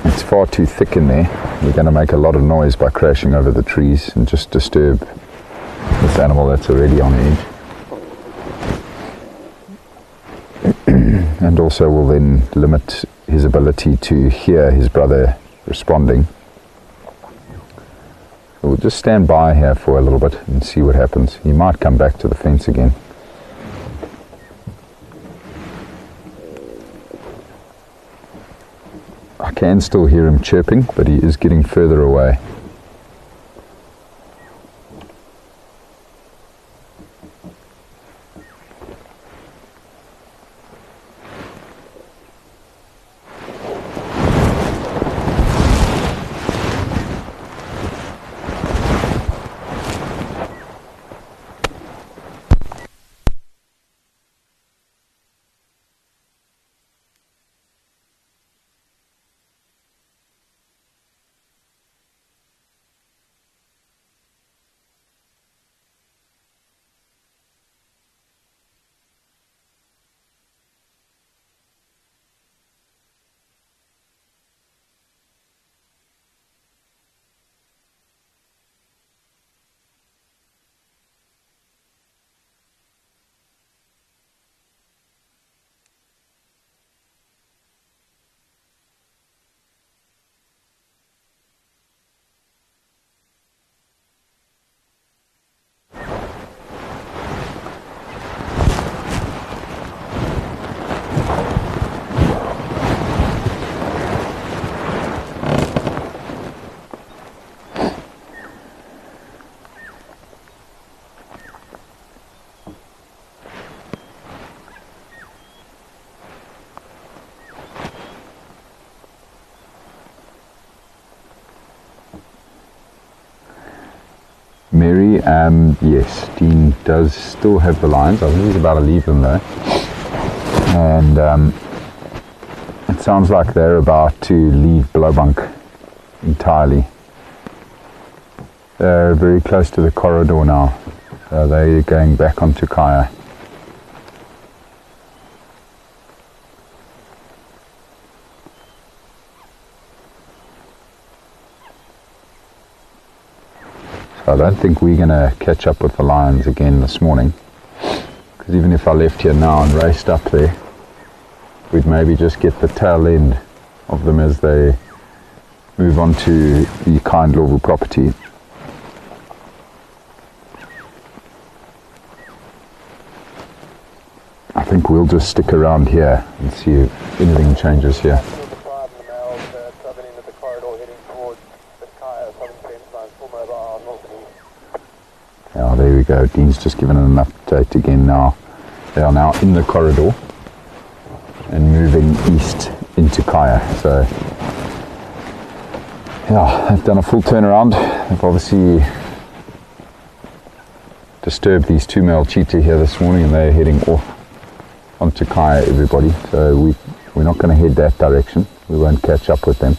It's far too thick in there. We're going to make a lot of noise by crashing over the trees and just disturb this animal that's already on edge. And also will then limit his ability to hear his brother responding. So we'll just stand by here for a little bit and see what happens. He might come back to the fence again. I can still hear him chirping, but he is getting further away. Mary, yes, Dean does still have the lines. I think he's about to leave them though. And it sounds like they're about to leave Blowbunk entirely. They're very close to the corridor now. So they're going back onto Kaya. I don't think we're going to catch up with the lions again this morning. Because even if I left here now and raced up there, we'd maybe just get the tail end of them as they move on to the kind Lowveld property. I think we'll just stick around here and see if anything changes here. Yeah, there we go. Dean's just given an update again now. They are now in the corridor and moving east into Kaya. So, yeah, they've done a full turnaround. They've obviously disturbed these two male cheetah here this morning, and they're heading off onto Kaya, everybody. So we're not going to head that direction. We won't catch up with them.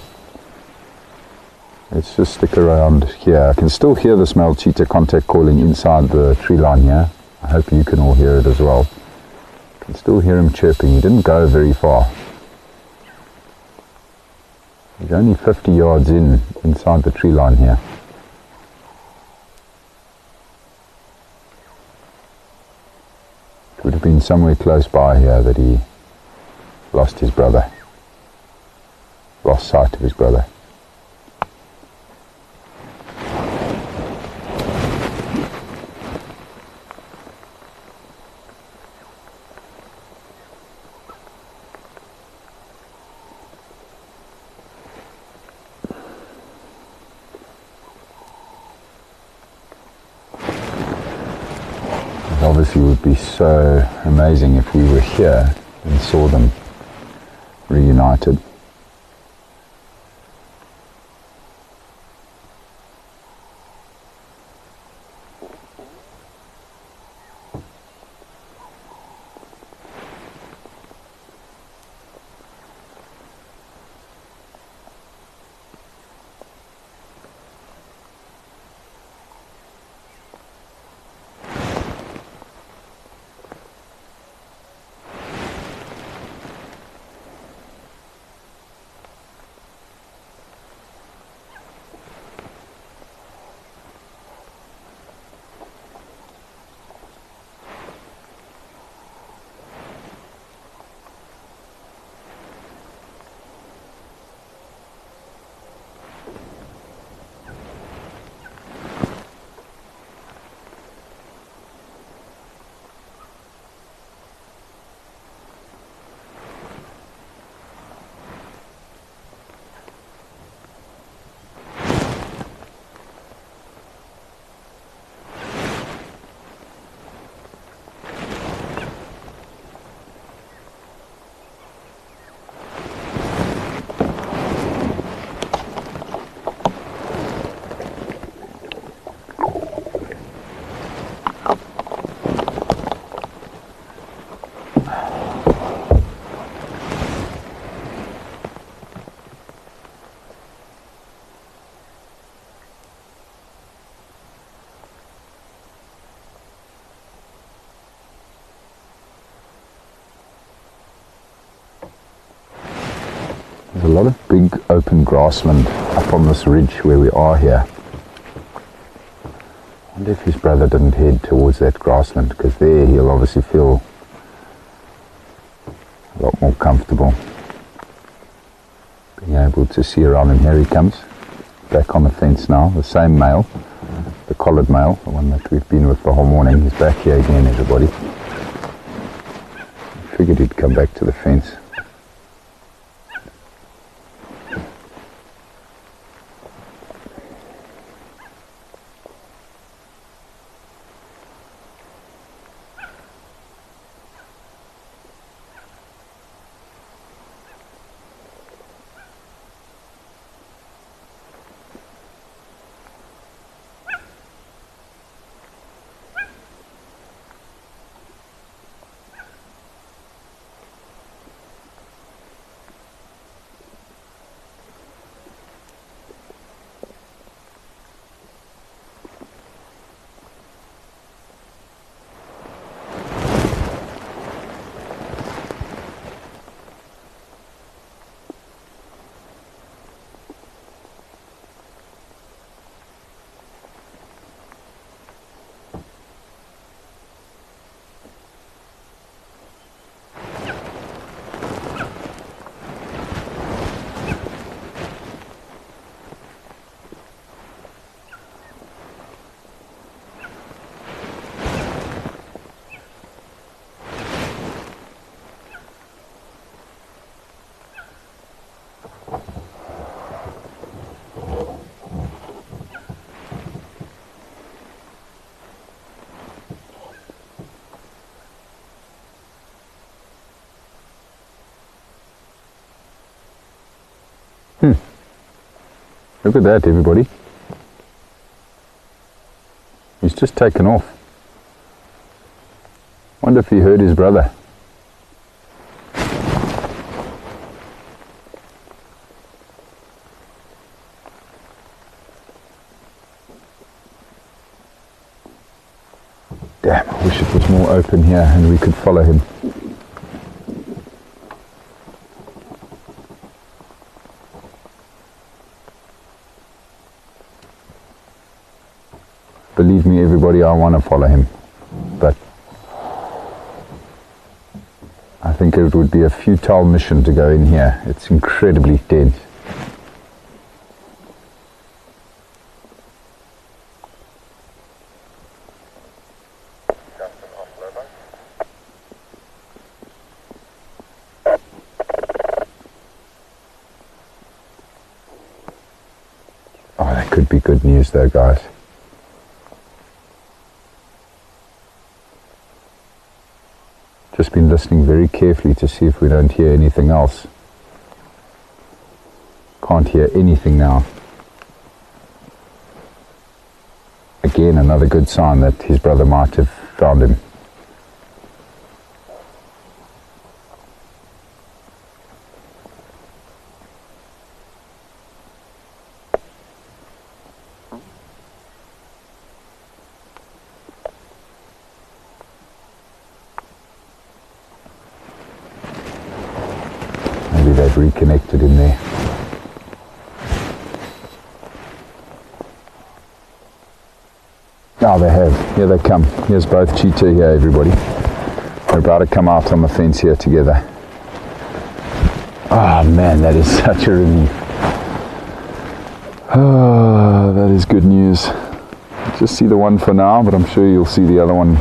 Let's just stick around here. I can still hear this male cheetah contact calling inside the tree line here. I hope you can all hear it as well. I can still hear him chirping. He didn't go very far. He's only 50 yards inside the tree line here. It would have been somewhere close by here that he lost his brother. Lost sight of his brother. Obviously, it would be so amazing if we were here and saw them reunited. There's a lot of big open grassland up on this ridge where we are here. I wonder if his brother didn't head towards that grassland, because there he'll obviously feel a lot more comfortable being able to see around. And here he comes, back on the fence now, the same male, the collared male, the one that we've been with the whole morning. He's back here again, everybody. I figured he'd come back to the fence. Look at that, everybody. He's just taken off. Wonder if he heard his brother. Damn, I wish it was more open here and we could follow him. Believe me, everybody, I want to follow him, but I think it would be a futile mission to go in here. It's incredibly dense. Oh, that could be good news though, guys. Just been listening very carefully to see if we don't hear anything else. Can't hear anything now. Again, another good sign that his brother might have found him. They've reconnected in there. Oh, they have. Here they come. Here's both Cheetah here, everybody. They're about to come out on the fence here together. Oh man, that is such a relief. Oh, that is good news. Just see the one for now, but I'm sure you'll see the other one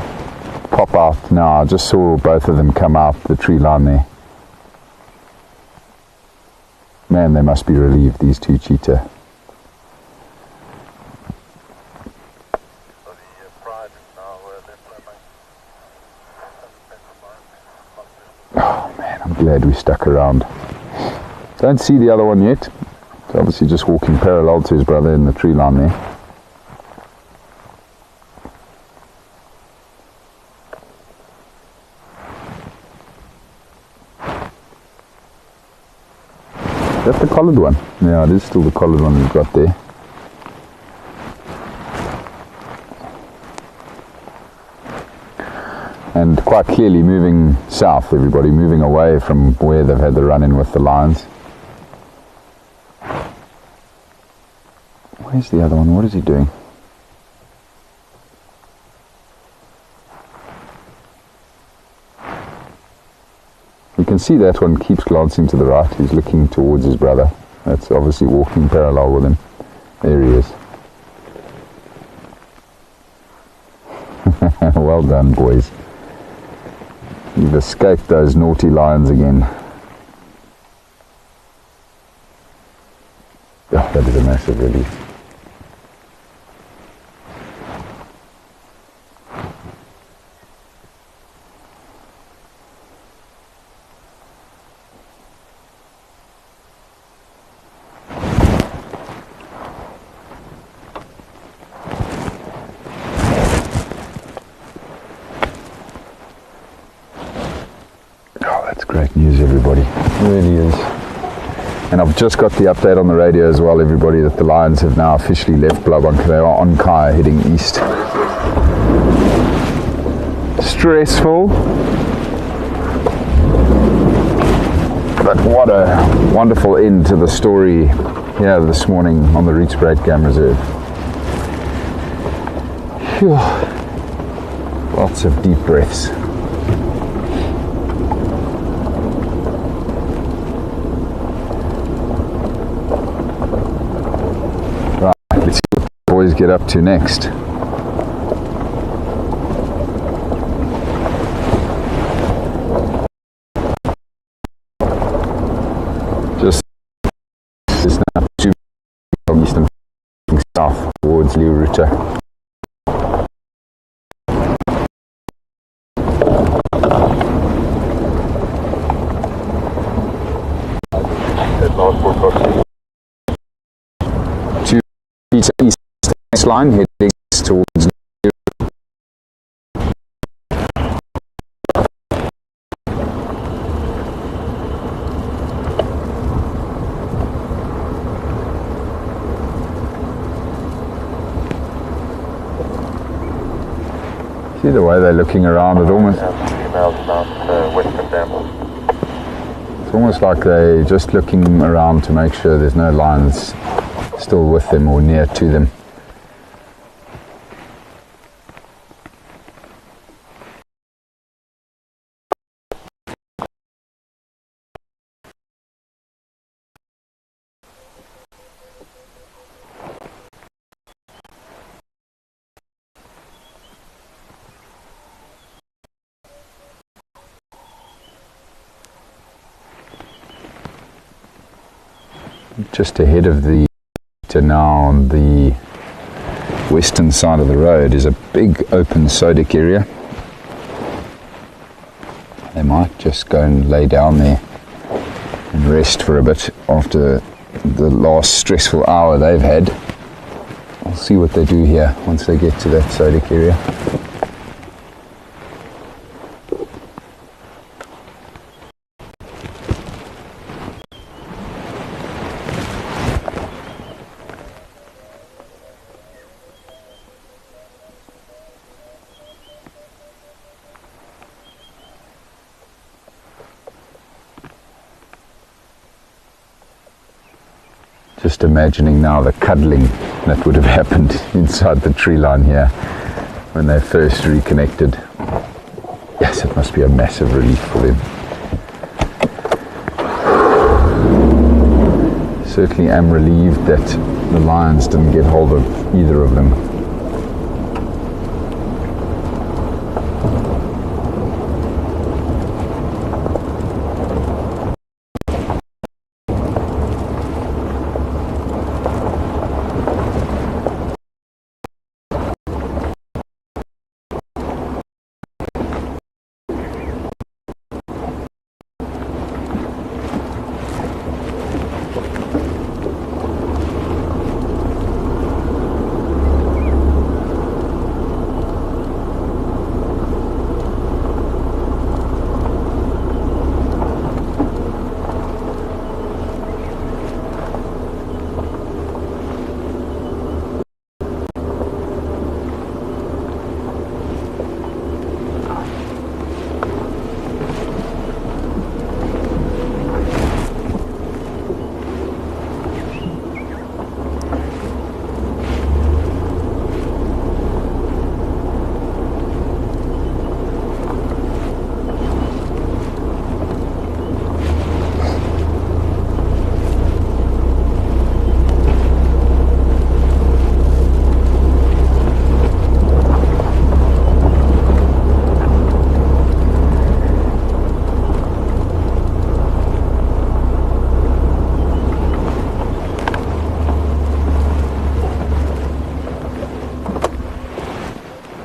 pop out now. I just saw both of them come out the tree line there. Man, they must be relieved, these two Cheetah. Oh man, I'm glad we stuck around. Don't see the other one yet. He's obviously just walking parallel to his brother in the tree line there. Is that the collared one? Yeah, it is still the collared one we've got there. And quite clearly moving south, everybody, moving away from where they've had the run-in with the lions. Where's the other one? What is he doing? You can see that one keeps glancing to the right. He's looking towards his brother. That's obviously walking parallel with him. There he is. Well done, boys. You've escaped those naughty lions again. Oh, that is a massive relief. Great news, everybody. It really is. And I've just got the update on the radio as well, everybody, that the lions have now officially left Blauwbank. They are on Kaya heading east. Stressful, but what a wonderful end to the story here this morning on the Rietspruit Game Reserve. Phew. Lots of deep breaths. Boys get up to next. Just It's now 2 from east and south towards Leeuruta. To east line heading towards see the way they're looking around, it almost, it's almost like they're just looking around to make sure there's no lions still with them or near to them. Just ahead of the now on the western side of the road is a big open sodic area. They might just go and lay down there and rest for a bit after the last stressful hour they've had. I'll see what they do here once they get to that sodic area. Just imagining now the cuddling that would have happened inside the tree line here when they first reconnected. Yes, it must be a massive relief for them. Certainly am relieved that the lions didn't get hold of either of them.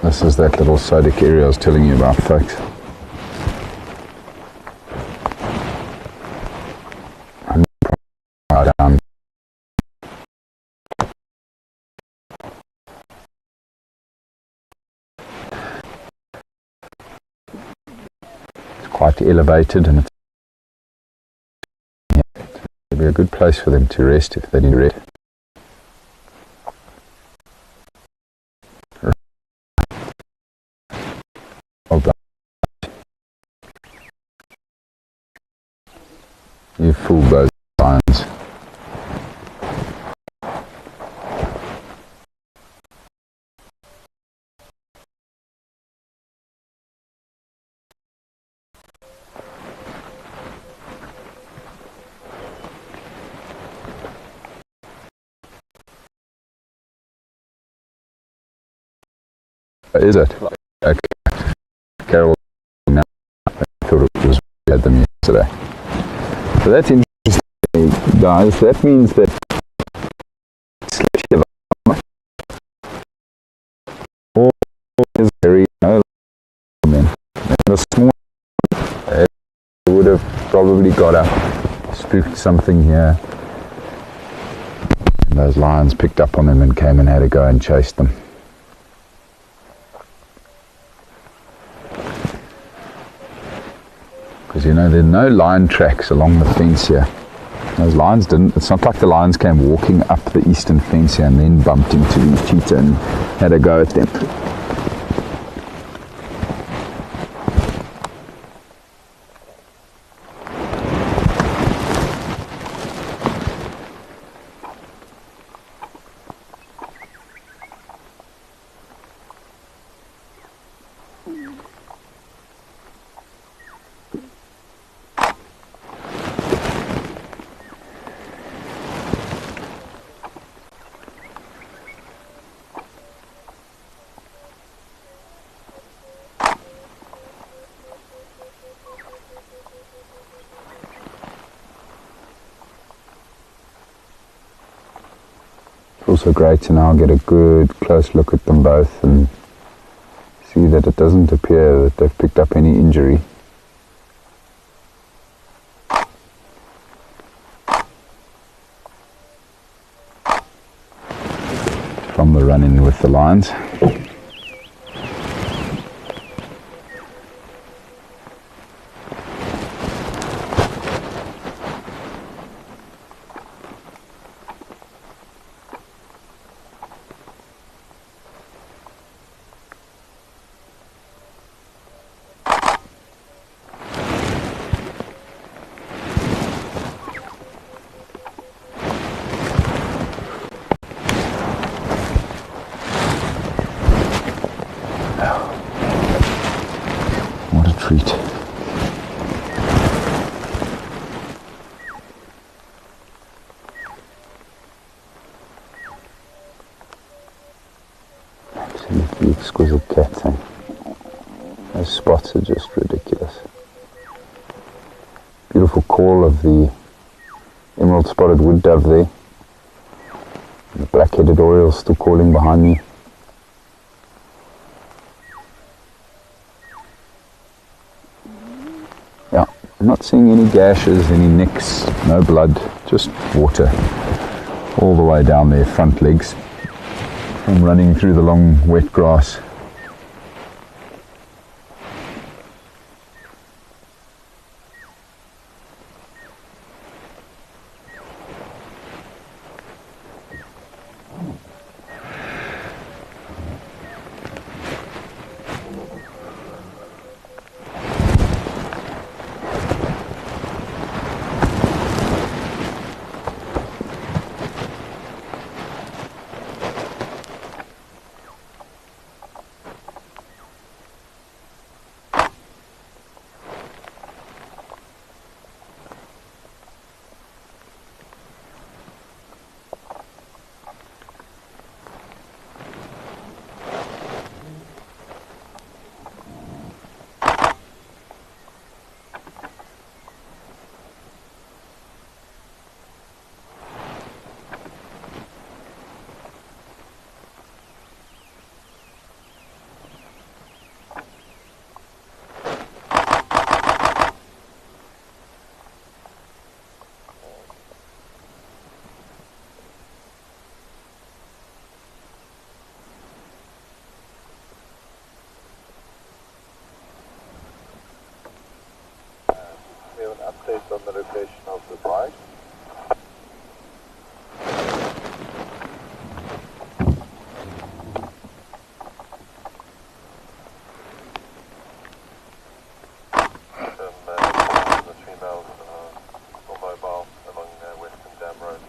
This is that little sodic area I was telling you about, folks. It's quite elevated and it'll be a good place for them to rest if they need rest. You fooled those lions. Is it? Okay. Carol, now I thought it was we had them yesterday. So that's interesting. guys, that means that all is very low. And this morning they would have probably got up, spooked something here, and those lions picked up on them and came and had a go and chased them. Because you know, there are no lion tracks along the fence here. Those lions didn't, it's not like the lions came walking up the eastern fence here and then bumped into these cheetah and had a go at them. Also great to now get a good close look at them both and see that it doesn't appear that they've picked up any injury. From the run-in with the lions. What a treat. Absolutely exquisite cats, eh? Those spots are just ridiculous. Beautiful call of the emerald spotted wood dove there. The black-headed oriole still calling behind me. Yeah, I'm not seeing any gashes, any nicks, no blood, just water all the way down their front legs from running through the long wet grass. Update on the location of the bike. The females on mobile along Western Dam Road.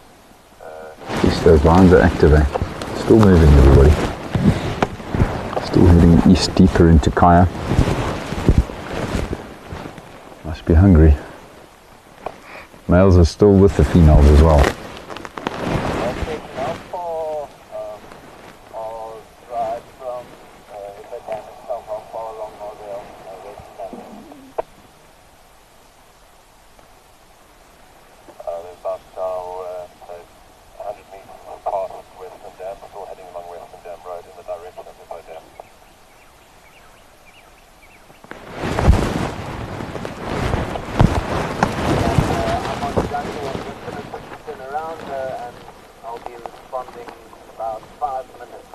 Yes, those lines are active, eh? Still moving, everybody. Still heading east deeper into Kaya. Must be hungry. Males are still with the females as well. About landing about 5 minutes.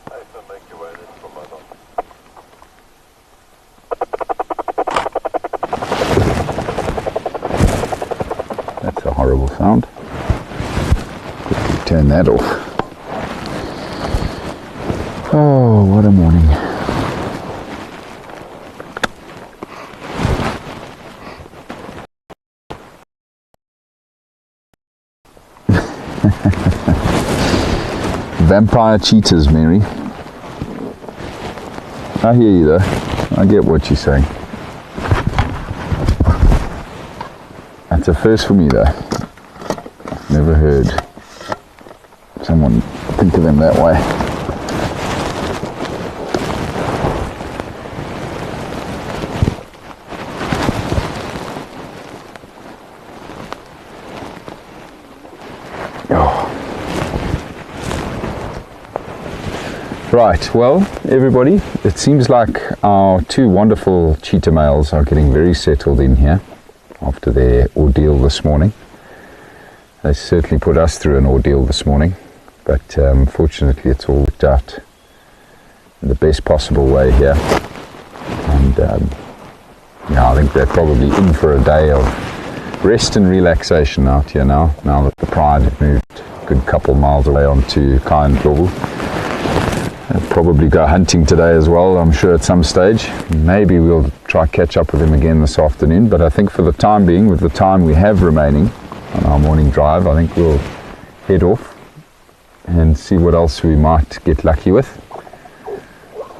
Thanks for making your way in from my dog. That's a horrible sound. Quickly turn that off. Oh, what a morning. Vampire cheetahs, Mary. I hear you though. I get what you're saying. That's a first for me though. I've never heard someone think of them that way. Right, well, everybody, it seems like our two wonderful cheetah males are getting very settled in here after their ordeal this morning. They certainly put us through an ordeal this morning, but fortunately it's all worked out in the best possible way here. And yeah, I think they're probably in for a day of rest and relaxation out here now that the Pride have moved a good couple miles away onto Lowveld. I'll probably go hunting today as well, I'm sure, at some stage. Maybe we'll try catch up with him again this afternoon, but I think for the time being, with the time we have remaining on our morning drive, I think we'll head off and see what else we might get lucky with.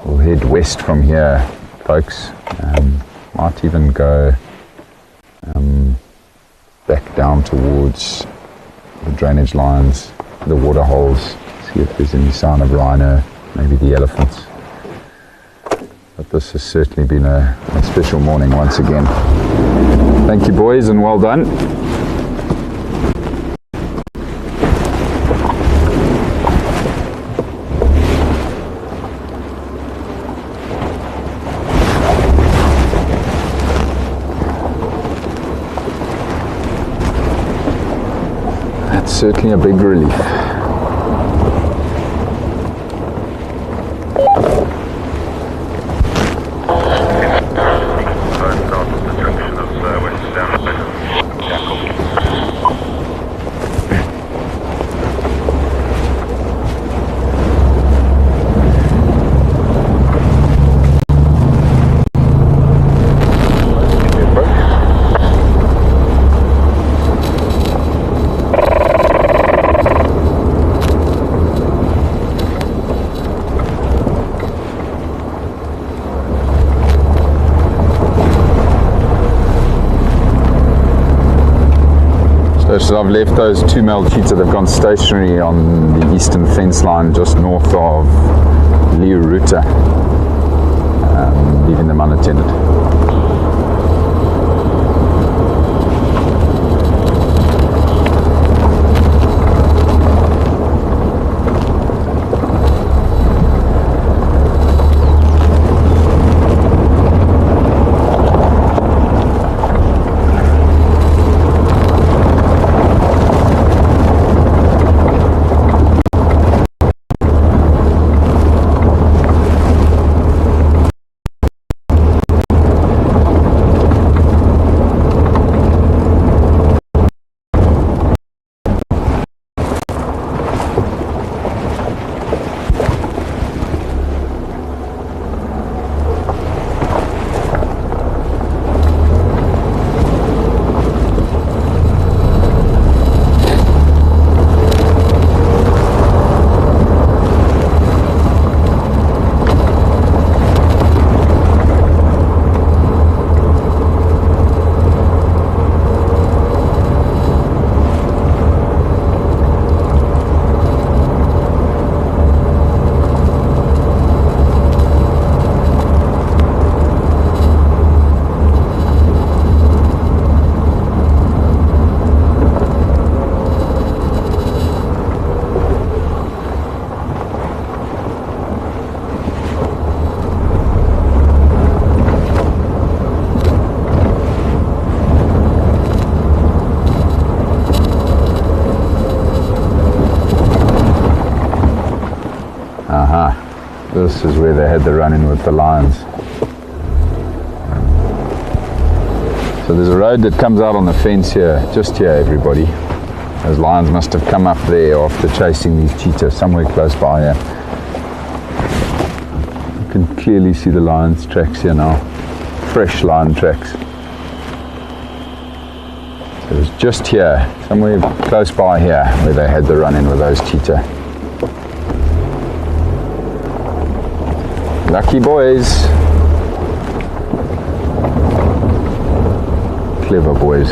We'll head west from here, folks. Might even go back down towards the drainage lines, the water holes, see if there's any sign of rhino, maybe the elephants. But this has certainly been a special morning once again. Thank you, boys, and well done. That's certainly a big relief. So I've left those two male cheetah. They've gone stationary on the eastern fence line just north of Rietspruit, leaving them unattended. This is where they had the run-in with the lions. So there's a road that comes out on the fence here, just here, everybody. Those lions must have come up there after chasing these cheetah, somewhere close by here. You can clearly see the lions' tracks here now. Fresh lion tracks. So it was just here, somewhere close by here, where they had the run-in with those cheetah. Lucky boys. Clever boys.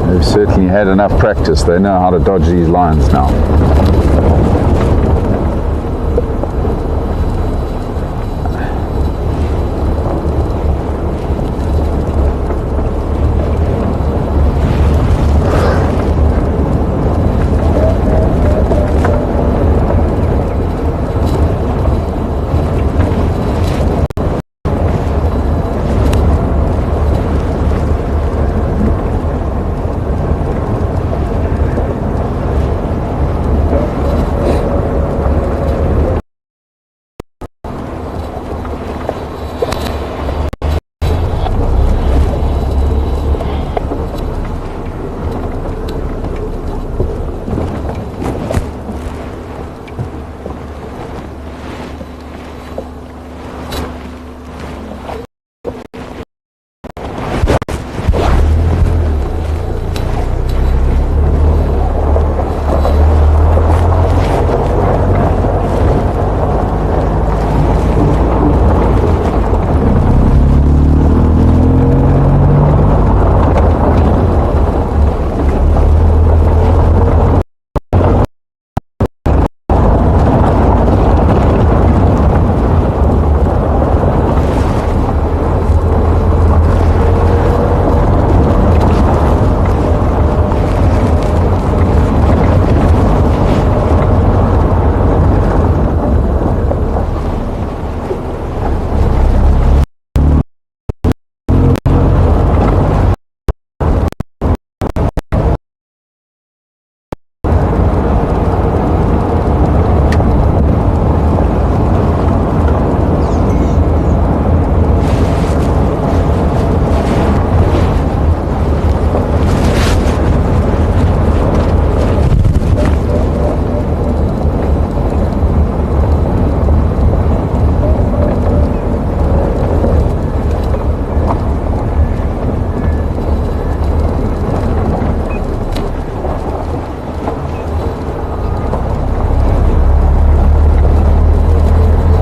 They've certainly had enough practice. They know how to dodge these lions now.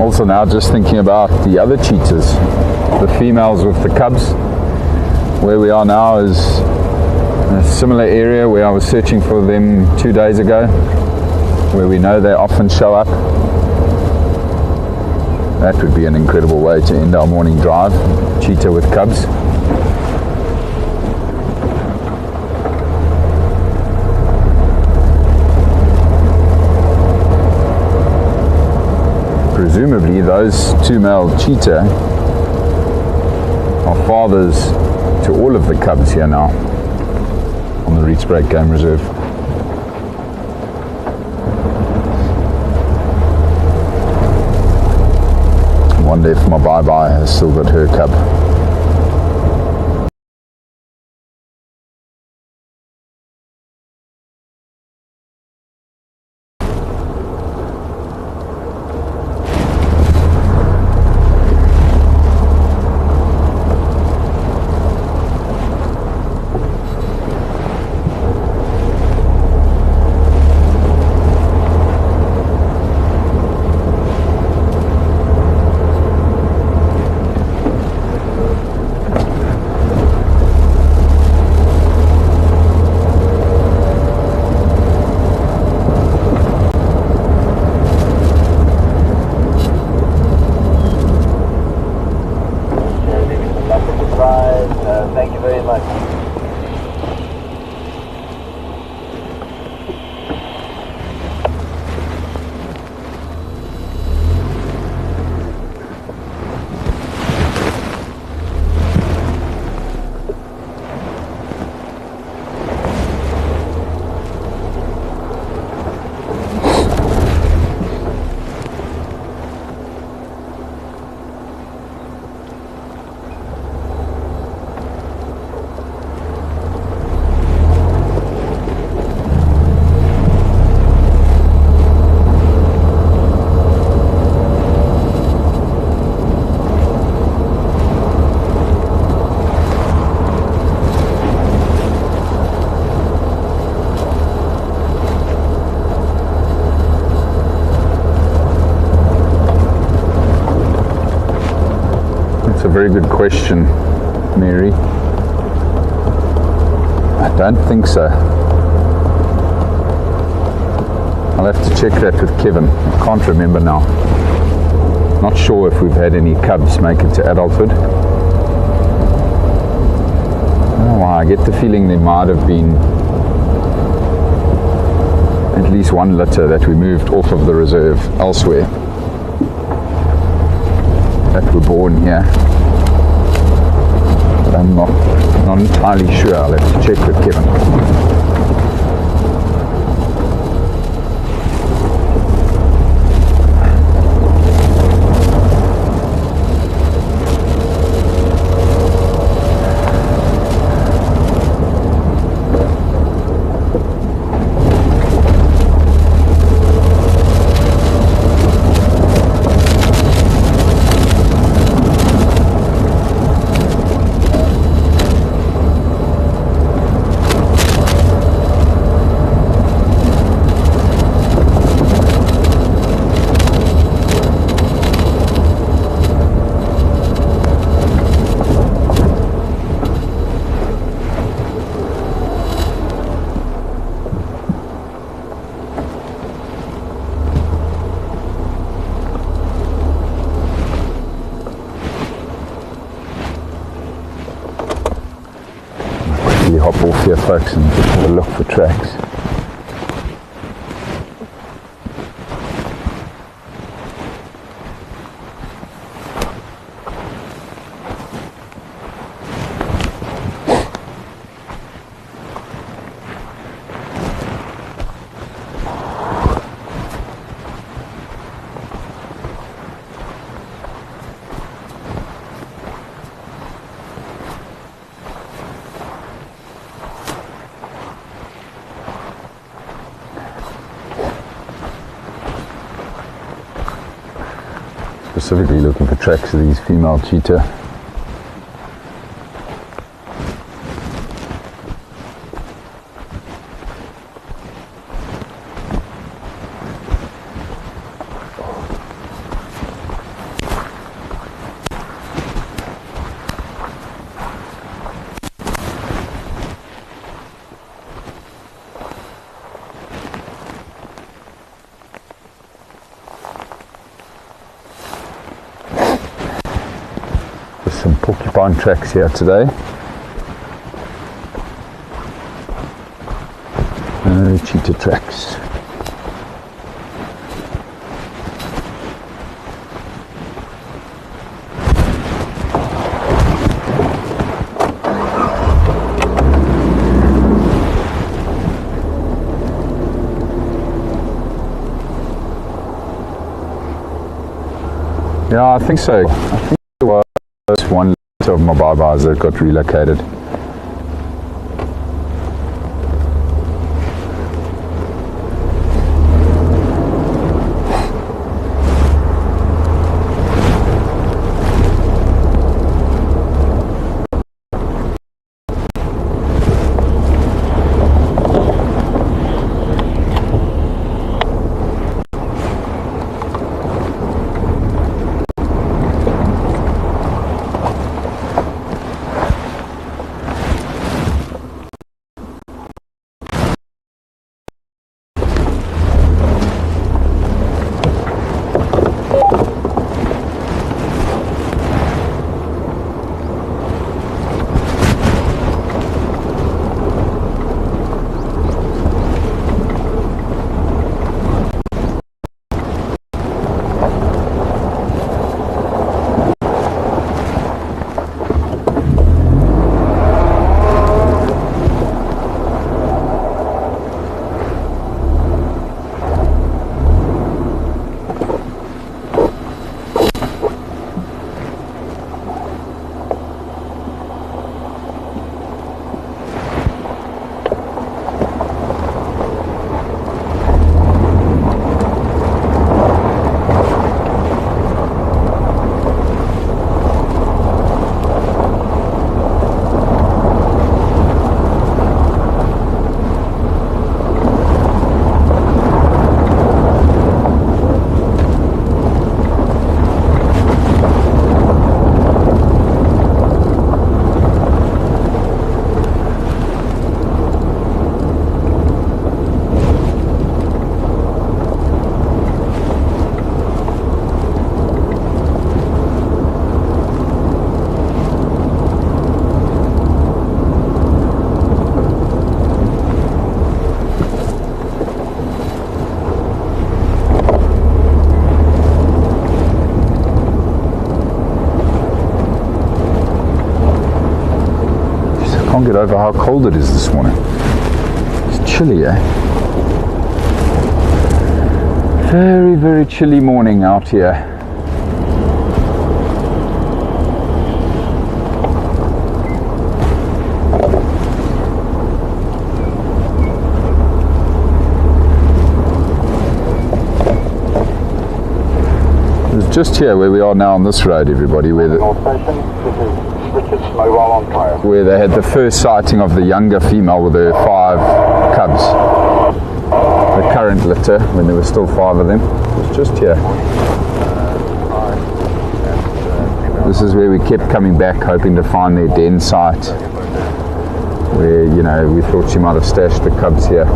Also now just thinking about the other cheetahs, the females with the cubs. Where we are now is a similar area where I was searching for them 2 days ago, where we know they often show up. That would be an incredible way to end our morning drive, cheetah with cubs. Presumably those two male cheetah are fathers to all of the cubs here now on the Rietspruit Game Reserve. I wonder if my bye-bye has still got her cub. It's a very good question, Mary. I don't think so. I'll have to check that with Kevin. I can't remember now. Not sure if we've had any cubs make it to adulthood. I don't know why, I get the feeling there might have been at least one litter that we moved off of the reserve elsewhere that were born here. But I'm not entirely sure. I'll have to check with Kevin. Hop off here, folks, and just have a look for tracks. Specifically looking for tracks of these female cheetah. Some porcupine tracks here today. No cheetah tracks. Yeah, I think so. I think it was one of my bye-byes that got relocated. Can't get over how cold it is this morning. It's chilly, eh? Very, very chilly morning out here. It's just here where we are now on this road, everybody, where where they had the first sighting of the younger female with her 5 cubs. The current litter, when there were still 5 of them, was just here. This is where we kept coming back, hoping to find their den site, where, you know, we thought she might have stashed the cubs here.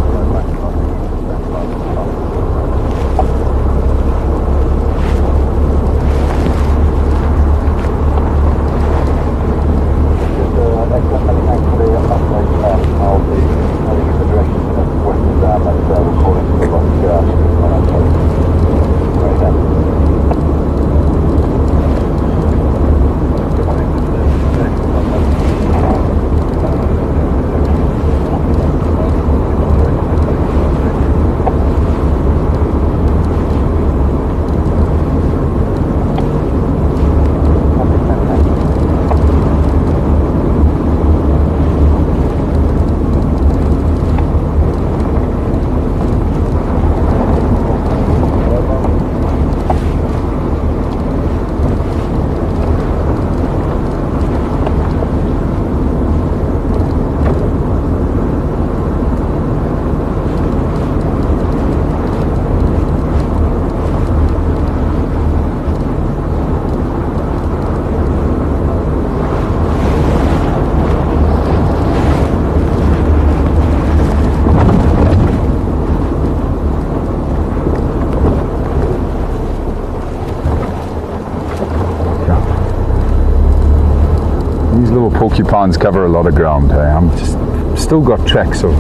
Porcupines cover a lot of ground. Hey? I'm just still got tracks of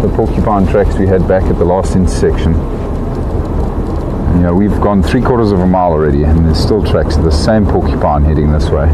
the porcupine tracks we had back at the last intersection. And, you know, we've gone 3/4 of a mile already, and there's still tracks of the same porcupine heading this way.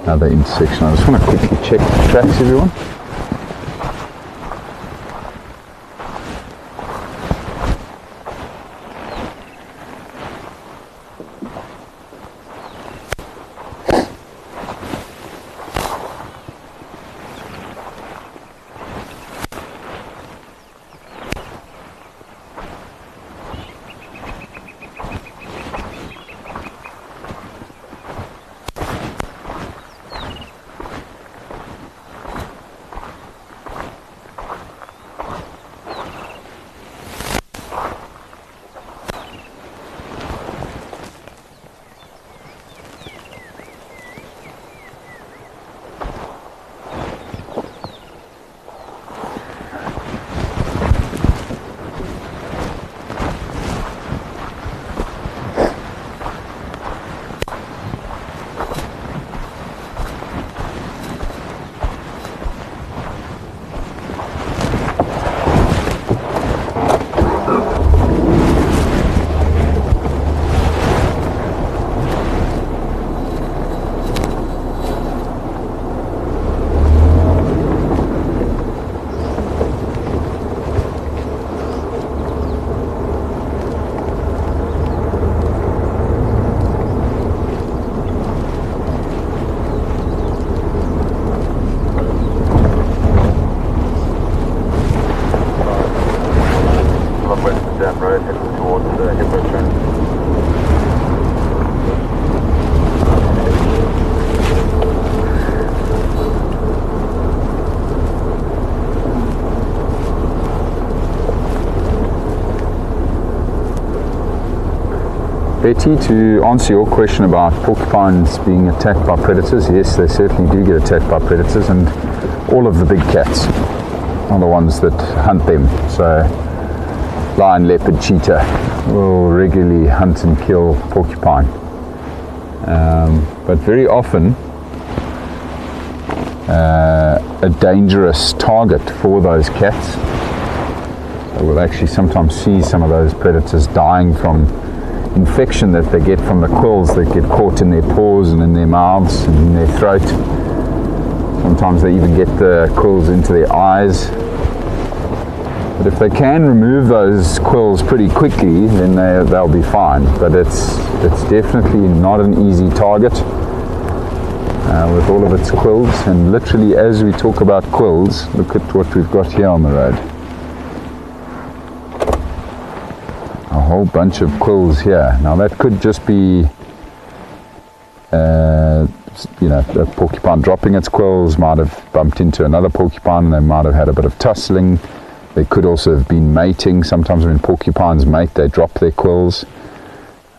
Another intersection. I just want to quickly check the tracks, everyone. Betty, to answer your question about porcupines being attacked by predators, yes, they certainly do get attacked by predators, and all of the big cats. are the ones that hunt them. So lion, leopard, cheetah will regularly hunt and kill porcupine. But very often a dangerous target for those cats. So we'll actually sometimes see some of those predators dying from infection that they get from the quills that get caught in their paws and in their mouths and in their throat. Sometimes they even get the quills into their eyes. But if they can remove those quills pretty quickly, then they'll be fine. But it's definitely not an easy target with all of its quills. And literally, as we talk about quills, look at what we've got here on the road. A whole bunch of quills here. Now that could just be a porcupine dropping its quills, might have bumped into another porcupine and they might have had a bit of tussling. They could also have been mating. Sometimes when porcupines mate, they drop their quills.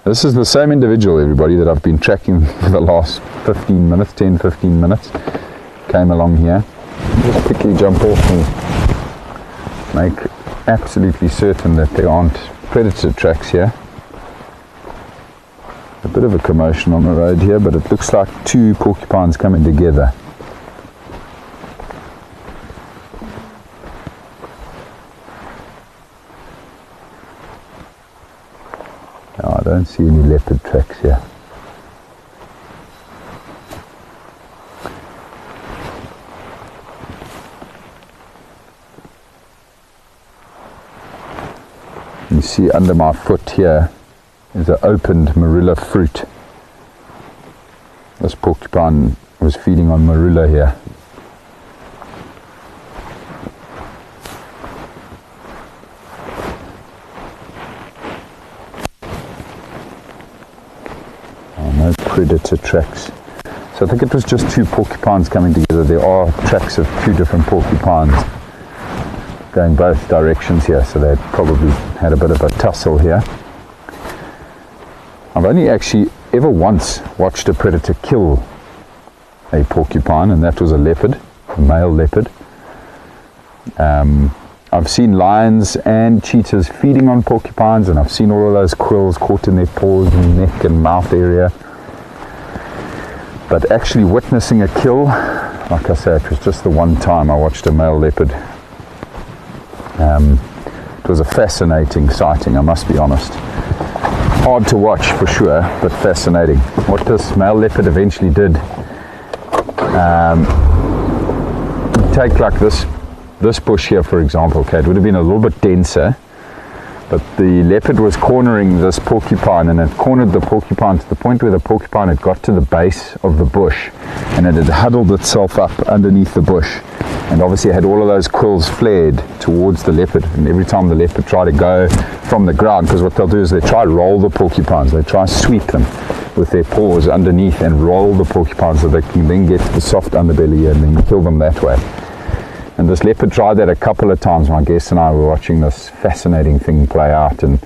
This is the same individual, everybody, that I've been tracking for the last 10-15 minutes. Came along here. Just quickly jump off and make absolutely certain that there aren't predator tracks here. A bit of a commotion on the road here, but it looks like two porcupines coming together. No, I don't see any leopard tracks here. You see under my foot here is an opened marula fruit. This porcupine was feeding on marula here. No predator tracks. So I think it was just two porcupines coming together. There are tracks of two different porcupines going both directions here, so they probably had a bit of a tussle here. I've only actually ever once watched a predator kill a porcupine, and that was a leopard, a male leopard. I've seen lions and cheetahs feeding on porcupines, and I've seen all of those quills caught in their paws and neck and mouth area. But actually witnessing a kill, like I say, it was just the one time I watched a male leopard. It was a fascinating sighting, I must be honest. Hard to watch for sure, but fascinating. What this male leopard eventually did, take like this bush here, for example. Okay, it would have been a little bit denser, but the leopard was cornering this porcupine, and it cornered the porcupine to the point where the porcupine had got to the base of the bush, and it had huddled itself up underneath the bush, and obviously had all of those quills flared towards the leopard. And every time the leopard tried to go from the ground, because what they'll do is they try to roll the porcupines, they try to sweep them with their paws underneath and roll the porcupines so they can then get to the soft underbelly and then kill them that way. And this leopard tried that a couple of times. My guest and I were watching this fascinating thing play out, and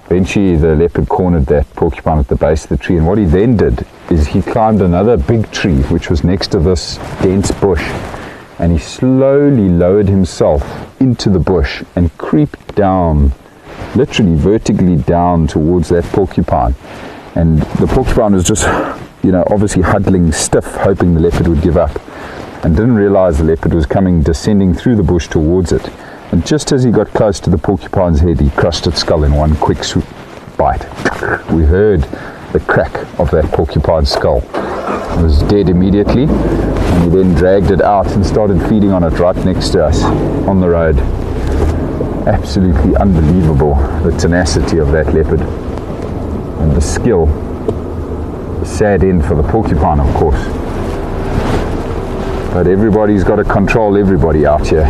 eventually the leopard cornered that porcupine at the base of the tree. And what he then did is he climbed another big tree which was next to this dense bush, and he slowly lowered himself into the bush and creeped down, literally vertically down towards that porcupine. And the porcupine was just, obviously huddling stiff, hoping the leopard would give up, and didn't realize the leopard was descending through the bush towards it. And just as he got close to the porcupine's head, he crushed its skull in one quick bite. We heard the crack of that porcupine's skull. It was dead immediately, and he then dragged it out and started feeding on it right next to us on the road. Absolutely unbelievable, the tenacity of that leopard and the skill. The sad end for the porcupine, of course. But everybody's got to control everybody out here.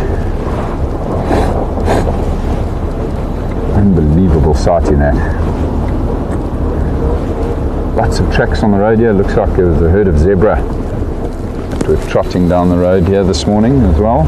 Unbelievable sighting that. Lots of tracks on the road here. Looks like there was a herd of zebra that were trotting down the road here this morning as well.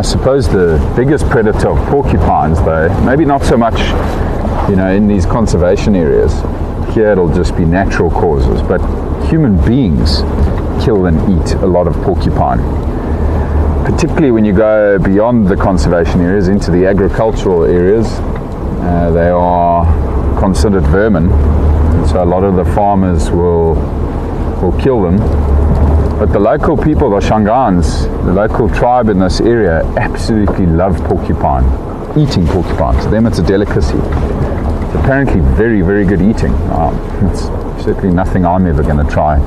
suppose the biggest predator of porcupines, though, maybe not so much, in these conservation areas. Here it'll just be natural causes, but human beings kill and eat a lot of porcupine. Particularly when you go beyond the conservation areas into the agricultural areas, they are considered vermin, and so a lot of the farmers will kill them. But the local people, the Shangans, the local tribe in this area, absolutely love porcupine, eating porcupine. To them it's a delicacy. It's apparently very, very good eating. It's certainly nothing I'm ever going to try.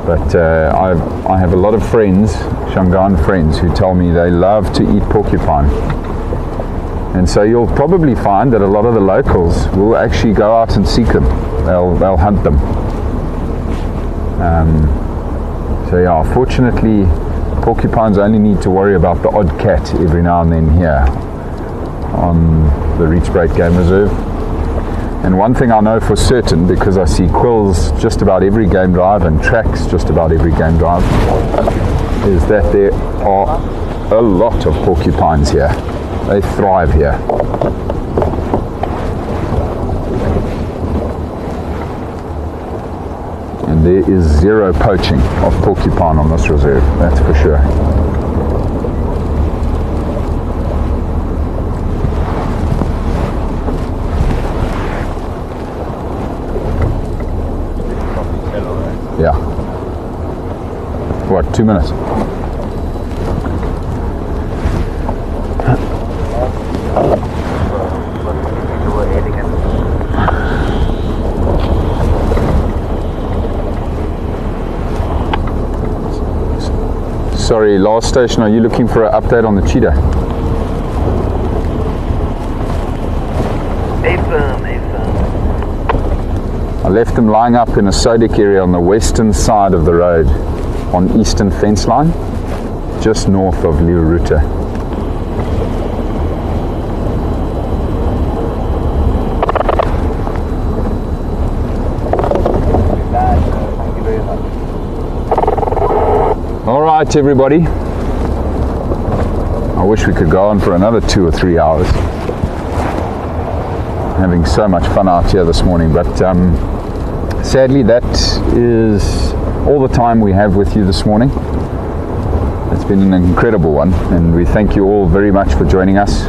But I have a lot of friends, Shangaan friends, who tell me they love to eat porcupine. And so you'll probably find that a lot of the locals will actually go out and seek them. They'll hunt them. So yeah, fortunately, porcupines only need to worry about the odd cat every now and then here on the Rietspruit Game Reserve. And one thing I know for certain, because I see quills just about every game drive and tracks just about every game drive, is that there are a lot of porcupines here. They thrive here. And there is zero poaching of porcupine on this reserve, that's for sure. Yeah. What, 2 minutes? Sorry, last station, are you looking for an update on the cheetah? I left them lying up in a sodic area on the western side of the road on eastern fence line, just north of Lowveld. Alright everybody, I wish we could go on for another 2 or 3 hours. Having so much fun out here this morning, but sadly that is all the time we have with you this morning. It's been an incredible one, and we thank you all very much for joining us.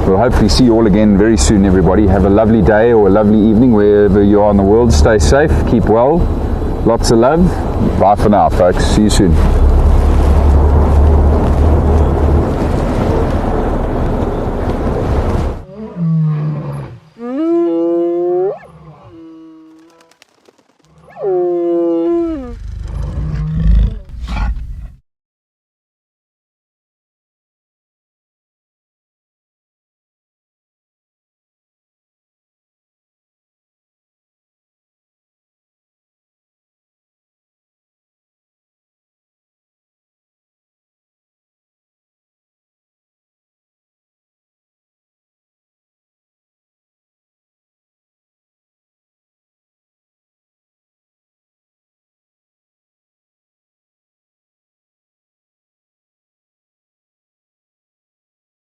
We'll hopefully see you all again very soon, everybody. Have a lovely day or a lovely evening wherever you are in the world. Stay safe, keep well, lots of love. Bye for now, folks. See you soon.